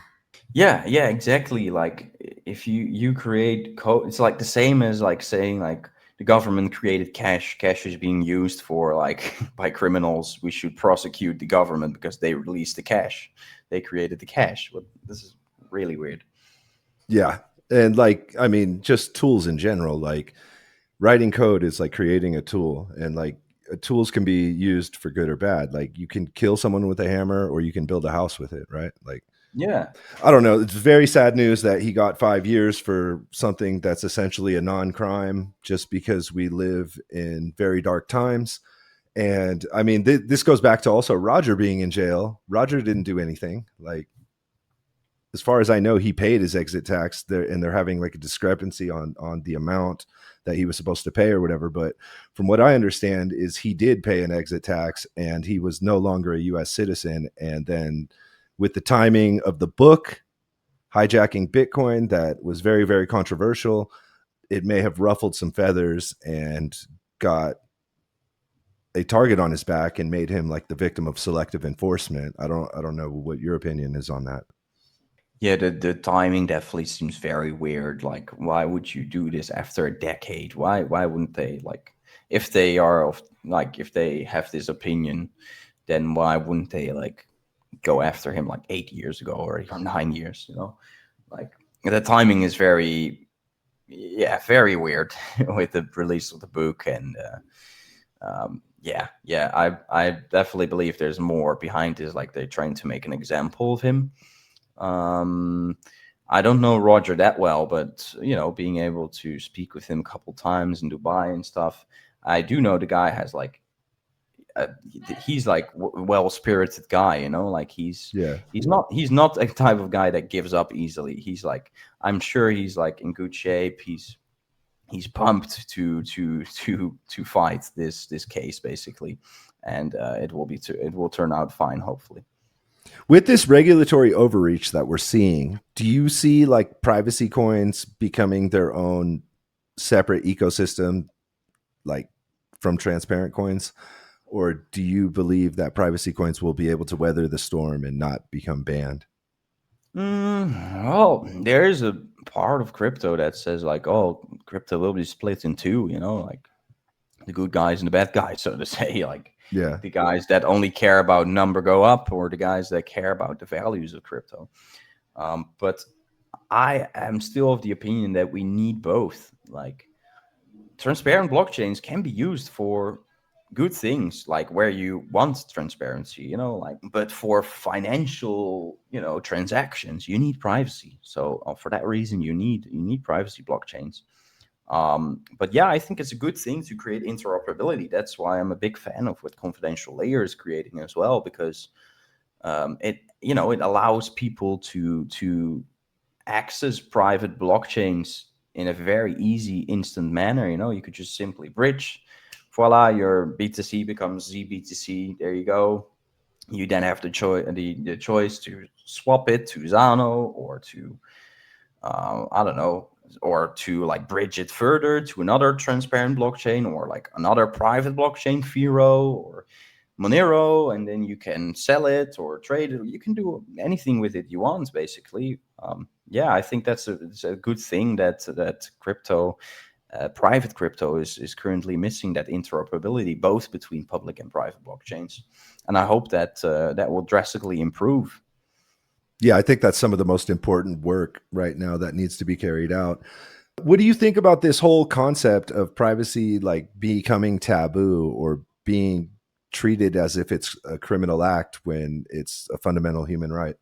Speaker 3: Yeah, exactly. Like if you create code, it's like the same as like saying like the government created cash. Cash is being used for like by criminals. We should prosecute the government because they released the cash. They created the cash. Well, this is really weird.
Speaker 2: Yeah. And like, I mean, just tools in general, like writing code is like creating a tool, and like tools can be used for good or bad. Like you can kill someone with a hammer or you can build a house with it, right? Like,
Speaker 3: Yeah.
Speaker 2: I don't know. It's very sad news that he got 5 years for something that's essentially a non-crime, just because we live in very dark times. And I mean, this goes back to also Roger being in jail. Roger didn't do anything. Like, as far as I know, he paid his exit tax there, and they're having like a discrepancy on the amount that he was supposed to pay or whatever. But from what I understand is he did pay an exit tax and he was no longer a US citizen. And then with the timing of the book, Hijacking Bitcoin, that was very, very controversial, it may have ruffled some feathers and got a target on his back and made him like the victim of selective enforcement. I don't know what your opinion is on that.
Speaker 3: Yeah, the timing definitely seems very weird. Like, why would you do this after a decade? Why wouldn't they, like, if they are of like if they have this opinion, then why wouldn't they like go after him like 8 years ago or 9 years? You know, like the timing is very, very weird with the release of the book. And I definitely believe there's more behind this. Like they're trying to make an example of him. I don't know Roger that well, but you know, being able to speak with him a couple times in Dubai and stuff, I do know the guy has like he's like well-spirited guy, you know, like he's not a type of guy that gives up easily. He's like, I'm sure he's like in good shape. He's pumped to fight this case basically, and it will turn out fine, hopefully.
Speaker 2: With this regulatory overreach that we're seeing, do you see like privacy coins becoming their own separate ecosystem, like from transparent coins? Or do you believe that privacy coins will be able to weather the storm and not become banned?
Speaker 3: Well, there is a part of crypto that says like, oh, crypto will be split in two, you know, like the good guys and the bad guys, so to say. Like,
Speaker 2: Yeah.
Speaker 3: the guys that only care about number go up, or the guys that care about the values of crypto. But I am still of the opinion that we need both. Like, transparent blockchains can be used for good things, like where you want transparency, you know, like, but for financial, you know, transactions, you need privacy. So for that reason, you need privacy blockchains. But yeah, I think it's a good thing to create interoperability. That's why I'm a big fan of what Confidential Layer is creating as well, because it allows people to access private blockchains in a very easy, instant manner. You know, you could just simply bridge, voila, your BTC becomes ZBTC. There you go. You then have the choice to swap it to Zano, or to I don't know, or to like bridge it further to another transparent blockchain, or like another private blockchain, Firo or Monero, and then you can sell it or trade it. You can do anything with it you want, basically. I think it's a good thing that crypto, private crypto, is currently missing that interoperability, both between public and private blockchains. And I hope that that will drastically improve.
Speaker 2: Yeah, I think that's some of the most important work right now that needs to be carried out. What do you think about this whole concept of privacy like becoming taboo or being treated as if it's a criminal act when it's a fundamental human right?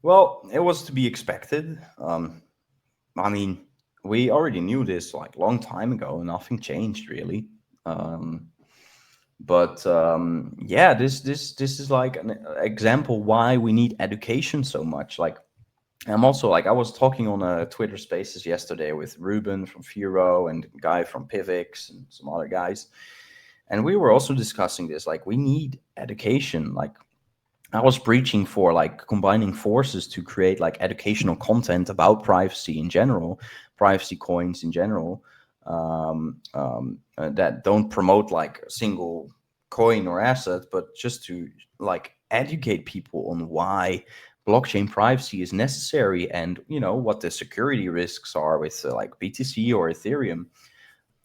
Speaker 3: Well, it was to be expected. I mean, we already knew this like long time ago, and nothing changed really. This is like an example why we need education so much. Like, I'm also like, I was talking on a Twitter Spaces yesterday with Ruben from Firo and a guy from Pivx and some other guys, and we were also discussing this. Like, we need education. Like, I was preaching for like combining forces to create like educational content about privacy in general, privacy coins in general. that don't promote like a single coin or asset, but just to like educate people on why blockchain privacy is necessary, and what the security risks are with like BTC or Ethereum.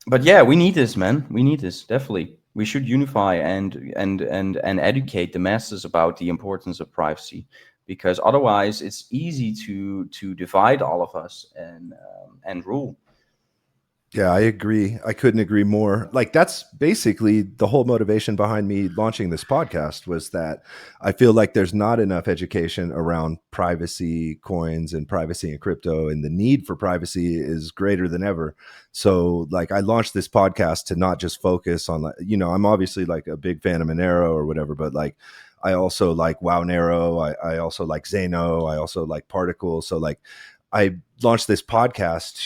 Speaker 3: But yeah, we need this, man. We need this, definitely. We should unify and educate the masses about the importance of privacy, because otherwise it's easy to divide all of us and rule.
Speaker 2: Yeah, I agree. I couldn't agree more. Like, that's basically the whole motivation behind me launching this podcast, was that I feel like there's not enough education around privacy coins and privacy in crypto, and the need for privacy is greater than ever. So like, I launched this podcast to not just focus on, like, I'm obviously like a big fan of Monero or whatever, but like, I also like Wownero. I also like Zano. I also like Particl. So like, I launched this podcast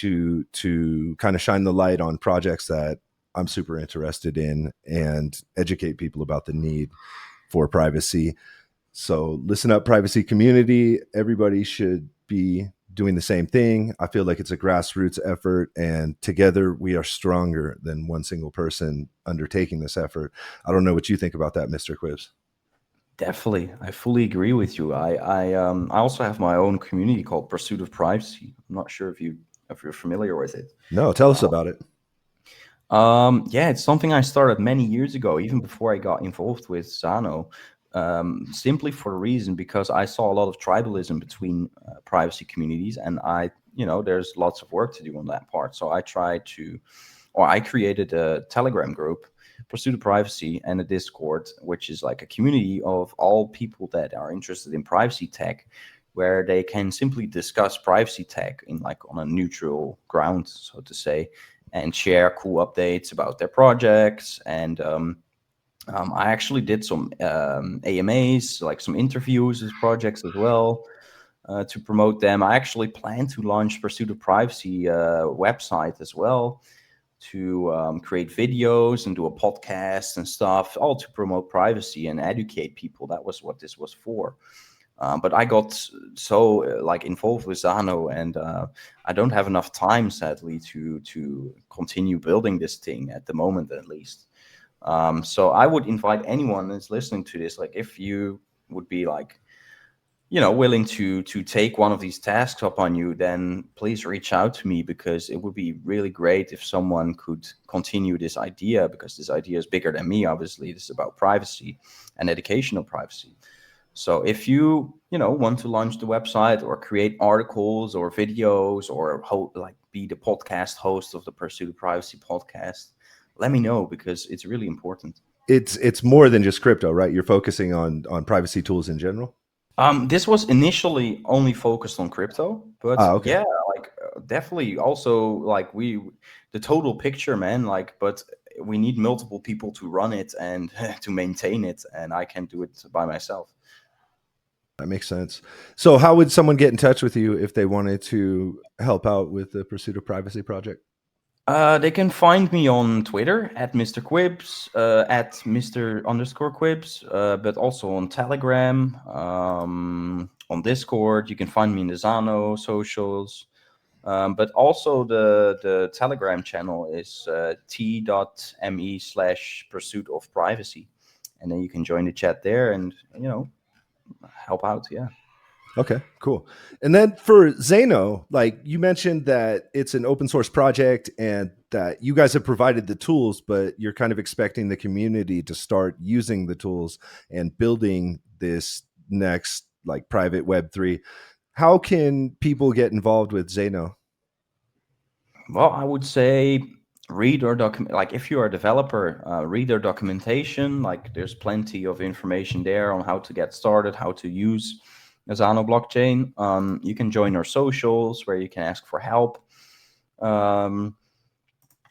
Speaker 2: to kind of shine the light on projects that I'm super interested in and educate people about the need for privacy. So listen up, privacy community. Everybody should be doing the same thing. I feel like it's a grassroots effort, and together we are stronger than one single person undertaking this effort. I don't know what you think about that, Mr. Kwibs.
Speaker 3: Definitely, I fully agree with you. I also have my own community called Pursuit of Privacy. I'm not sure if you're familiar with it.
Speaker 2: No, tell us about it.
Speaker 3: Yeah, it's something I started many years ago, even before I got involved with Zano. Simply for a reason, because I saw a lot of tribalism between privacy communities, and there's lots of work to do on that part. So I created a Telegram group, Pursuit of Privacy, and a Discord, which is like a community of all people that are interested in privacy tech, where they can simply discuss privacy tech in like on a neutral ground, so to say, and share cool updates about their projects. And I actually did some AMAs, like some interviews with projects as well, to promote them. I actually plan to launch Pursuit of Privacy website as well, to create videos and do a podcast and stuff, all to promote privacy and educate people. That was what this was for. But I got so like involved with Zano, and I don't have enough time, sadly, to continue building this thing at the moment, at least. So I would invite anyone that's listening to this, like, if you would be like, willing to take one of these tasks up on you, then please reach out to me, because it would be really great if someone could continue this idea, because this idea is bigger than me. Obviously, this is about privacy and educational privacy. So if you want to launch the website or create articles or videos, or be the podcast host of the Pursuit of Privacy podcast, let me know, because it's really important.
Speaker 2: It's more than just crypto, right? You're focusing on privacy tools in general.
Speaker 3: This was initially only focused on crypto, but
Speaker 2: okay.
Speaker 3: yeah, like definitely also like the total picture, man. Like, but we need multiple people to run it and to maintain it, and I can't do it by myself.
Speaker 2: That makes sense. So how would someone get in touch with you if they wanted to help out with the Pursuit of Privacy project?
Speaker 3: They can find me on Twitter at Mr. Kwibs, at Mr._Kwibs, but also on Telegram, on Discord. You can find me in the Zano socials, but also the Telegram channel is t.me/Pursuit of Privacy, and then you can join the chat there and help out. Yeah.
Speaker 2: Okay, cool. And then for Zano, like you mentioned that it's an open source project and that you guys have provided the tools, but you're kind of expecting the community to start using the tools and building this next like private Web3. How can people get involved with Zano?
Speaker 3: Well, I would say read our document. Like, if you are a developer, read their documentation. Like, there's plenty of information there on how to get started, how to use the Zano blockchain. You can join our socials where you can ask for help. And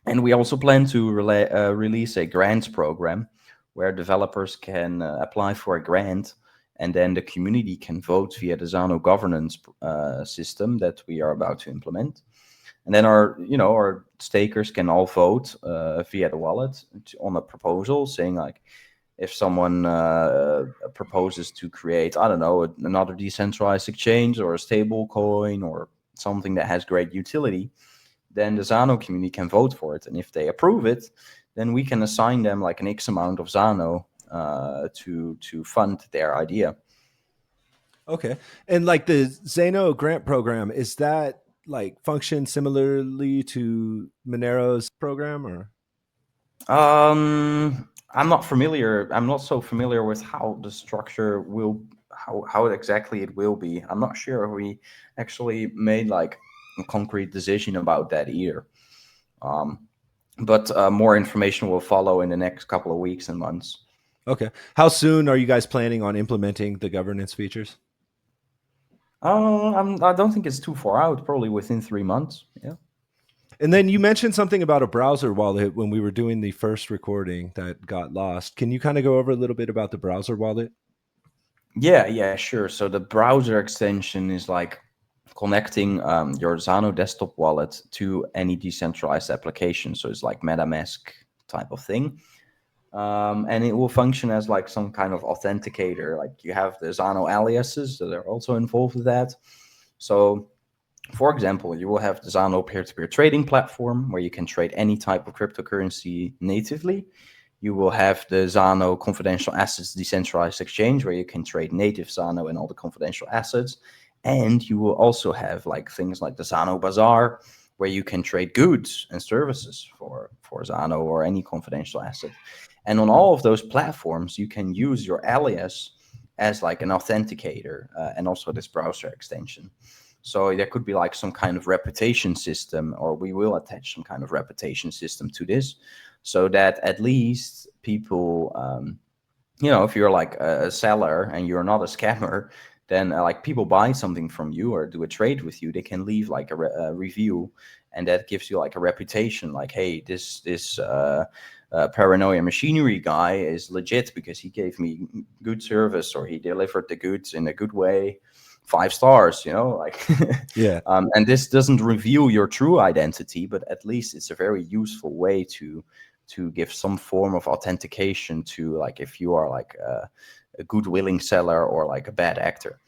Speaker 3: we also plan to release a grants program where developers can apply for a grant, and then the community can vote via the Zano governance system that we are about to implement. And then our stakers can all vote via the wallet on a proposal, saying like, if someone proposes to create, I don't know, another decentralized exchange or a stable coin or something that has great utility, then the Zano community can vote for it. And if they approve it, then we can assign them like an X amount of Zano to fund their idea.
Speaker 2: Okay. And like the Zano grant program, is that like function similarly to Monero's program, or?
Speaker 3: I'm not familiar. I'm not so familiar with how the structure will, how exactly it will be. I'm not sure if we actually made like a concrete decision about that either. But more information will follow in the next couple of weeks and months.
Speaker 2: Okay. How soon are you guys planning on implementing the governance features?
Speaker 3: I don't think it's too far out. Probably within 3 months. Yeah.
Speaker 2: And then you mentioned something about a browser wallet when we were doing the first recording that got lost. Can you kind of go over a little bit about the browser wallet?
Speaker 3: Yeah, sure. So the browser extension is like connecting your Zano desktop wallet to any decentralized application. So it's like MetaMask type of thing. And it will function as like some kind of authenticator. Like you have the Zano aliases that are also involved with that. So for example, you will have the Zano peer-to-peer trading platform where you can trade any type of cryptocurrency natively. You will have the Zano confidential assets decentralized exchange where you can trade native Zano and all the confidential assets. And you will also have like things like the Zano Bazaar where you can trade goods and services for Zano or any confidential asset. And on all of those platforms, you can use your alias as like an authenticator and also this browser extension. So there could be like some kind of reputation system, or we will attach some kind of reputation system to this so that at least people, if you're like a seller and you're not a scammer, then like people buy something from you or do a trade with you, they can leave like a review, and that gives you like a reputation, like, hey, this Paranoia Machinery guy is legit because he gave me good service or he delivered the goods in a good way. 5 stars, like,
Speaker 2: yeah.
Speaker 3: And this doesn't reveal your true identity, but at least it's a very useful way to give some form of authentication to, like, if you are like a good willing seller or like a bad actor.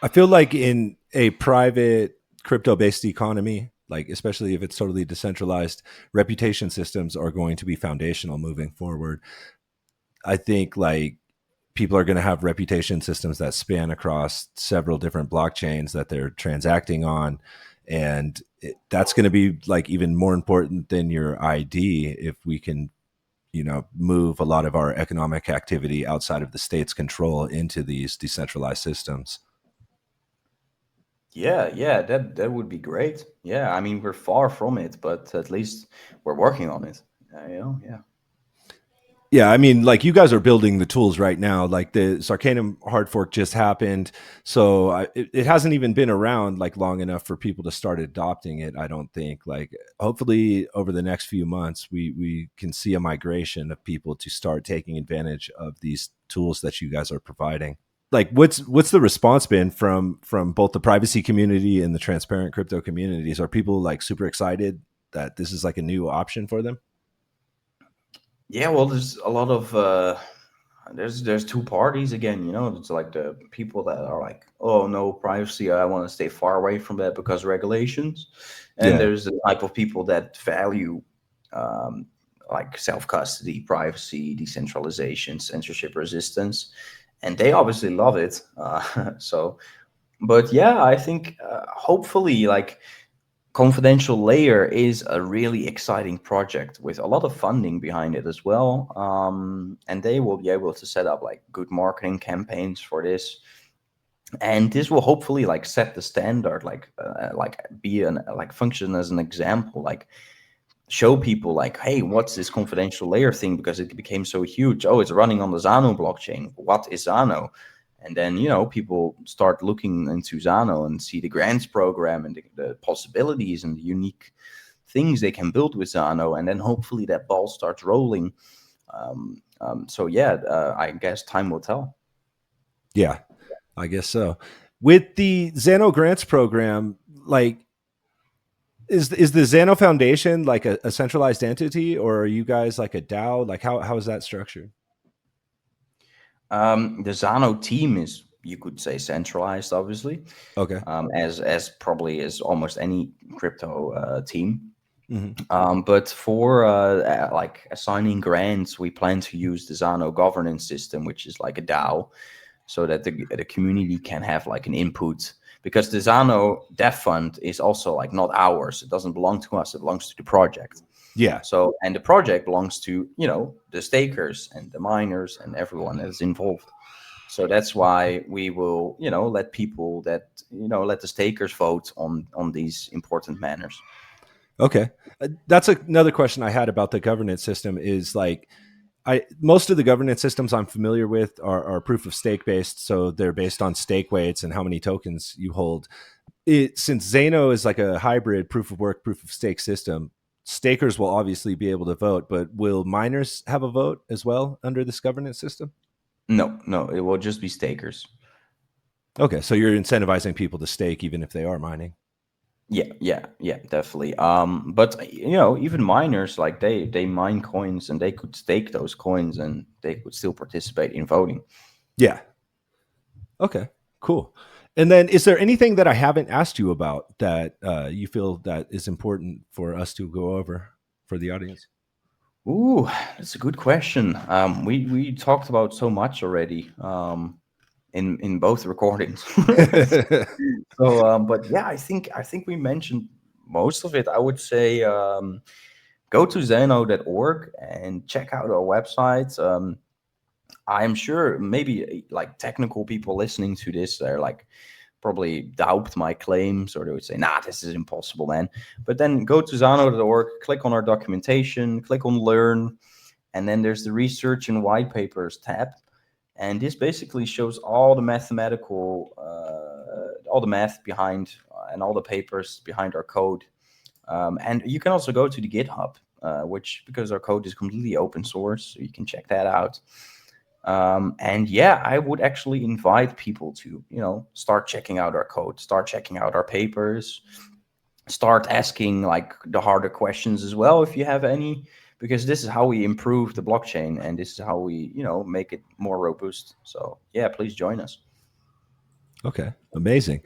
Speaker 2: I feel like in a private crypto-based economy, like especially if it's totally decentralized, reputation systems are going to be foundational moving forward. I think like people are going to have reputation systems that span across several different blockchains that they're transacting on. And that's going to be like even more important than your ID if we can, move a lot of our economic activity outside of the state's control into these decentralized systems.
Speaker 3: Yeah, that would be great. Yeah, I mean, we're far from it, but at least we're working on it. Yeah.
Speaker 2: Yeah, I mean, like you guys are building the tools right now. Like the Zarcanum hard fork just happened, so it hasn't even been around like long enough for people to start adopting it. I don't think. Like, hopefully, over the next few months, we can see a migration of people to start taking advantage of these tools that you guys are providing. Like, what's the response been from both the privacy community and the transparent crypto communities? Are people like super excited that this is like a new option for them?
Speaker 3: Yeah, well, there's a lot of there's 2 parties again. It's like the people that are like, oh no, privacy, I want to stay far away from that because regulations, and there's the type of people that value like self-custody, privacy, decentralization, censorship resistance, and they obviously love it. But yeah, I think hopefully like Confidential Layer is a really exciting project with a lot of funding behind it as well. And they will be able to set up like good marketing campaigns for this. And this will hopefully like set the standard, like be like function as an example, like show people like, hey, what's this Confidential Layer thing? Because it became so huge. Oh, it's running on the Zano blockchain. What is Zano? And then, people start looking into Zano and see the grants program and the possibilities and the unique things they can build with Zano. And then hopefully that ball starts rolling. I guess time will tell.
Speaker 2: Yeah, I guess so. With the Zano grants program, like, is the Zano Foundation like a centralized entity, or are you guys like a DAO? Like, how is that structured?
Speaker 3: The Zano team is you could say centralized, obviously,
Speaker 2: Okay.
Speaker 3: as probably as almost any crypto team.
Speaker 2: Mm-hmm.
Speaker 3: But for like assigning grants, we plan to use the Zano governance system, which is like a DAO, so that the community can have like an input. Because the Zano Dev Fund is also like not ours; it doesn't belong to us; it belongs to the project.
Speaker 2: Yeah.
Speaker 3: So, and the project belongs to, the stakers and the miners and everyone that is involved. So that's why we will, let people let the stakers vote on these important manners.
Speaker 2: Okay. That's another question I had about the governance system is like, most of the governance systems I'm familiar with are proof of stake based. So they're based on stake weights and how many tokens you hold. Since Zano is like a hybrid proof of work, proof of stake system, stakers will obviously be able to vote, but will miners have a vote as well under this governance system?
Speaker 3: No, it will just be stakers.
Speaker 2: Okay. So you're incentivizing people to stake even if they are mining.
Speaker 3: Yeah, definitely. But even miners, like they mine coins and they could stake those coins and they could still participate in voting.
Speaker 2: Yeah. Okay, cool. And then is there anything that I haven't asked you about that you feel that is important for us to go over for the audience?
Speaker 3: Ooh, that's a good question. We talked about so much already in both recordings. So, but yeah, I think we mentioned most of it. I would say go to Zano.org and check out our website. I'm sure maybe like technical people listening to this, they're like probably doubt my claims, or they would say, nah, this is impossible, man. But then go to Zano.org, click on our documentation, click on learn, and then there's the research and white papers tab. And this basically shows all the mathematical, all the math behind and all the papers behind our code. And you can also go to the GitHub, which, because our code is completely open source, so you can check that out. And yeah, I would actually invite people to, start checking out our code, start checking out our papers, start asking like the harder questions as well, if you have any, because this is how we improve the blockchain and this is how we, make it more robust. So yeah, please join us.
Speaker 2: Okay, amazing.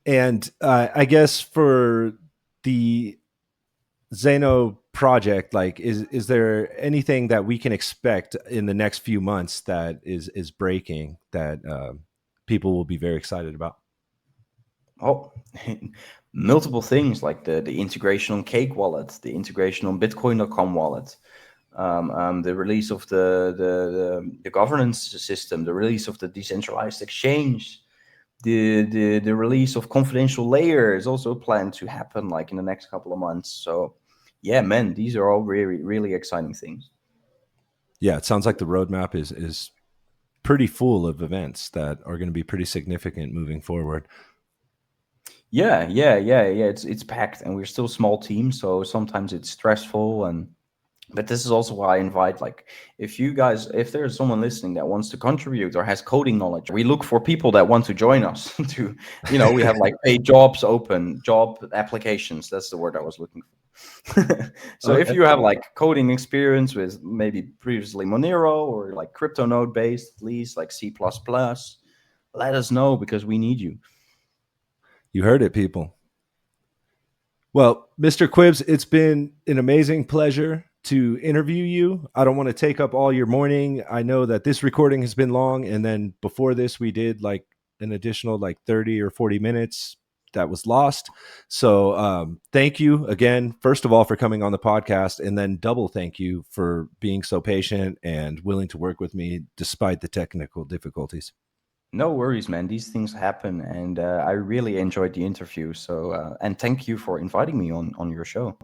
Speaker 2: And I guess for the Zano project, like, is there anything that we can expect in the next few months that is breaking that people will be very excited about?
Speaker 3: Oh, multiple things, like the integration on Cake Wallet, the integration on Bitcoin.com wallet, the release of the governance system, the release of the decentralized exchange, the release of confidential layer is also planned to happen like in the next couple of months. So yeah, man, these are all really, really exciting things.
Speaker 2: Yeah, it sounds like the roadmap is pretty full of events that are going to be pretty significant moving forward.
Speaker 3: Yeah. It's packed, and we're still a small team, so sometimes it's stressful. But this is also why I invite, like, if there's someone listening that wants to contribute or has coding knowledge, we look for people that want to join us to, we have like paid jobs open, job applications. That's the word I was looking for. So
Speaker 2: Okay.
Speaker 3: if you have like coding experience with maybe previously Monero or like Cryptonote-based, at least like C++, let us know, because we need you.
Speaker 2: You heard it, people. Well, Mr. Kwibs, it's been an amazing pleasure to interview you. I don't want to take up all your morning. I know that this recording has been long, and then before this we did like an additional like 30 or 40 minutes that was lost. So thank you again, first of all, for coming on the podcast, and then double thank you for being so patient and willing to work with me despite the technical difficulties.
Speaker 3: No worries, man. These things happen, and I really enjoyed the interview. So, and thank you for inviting me on your show.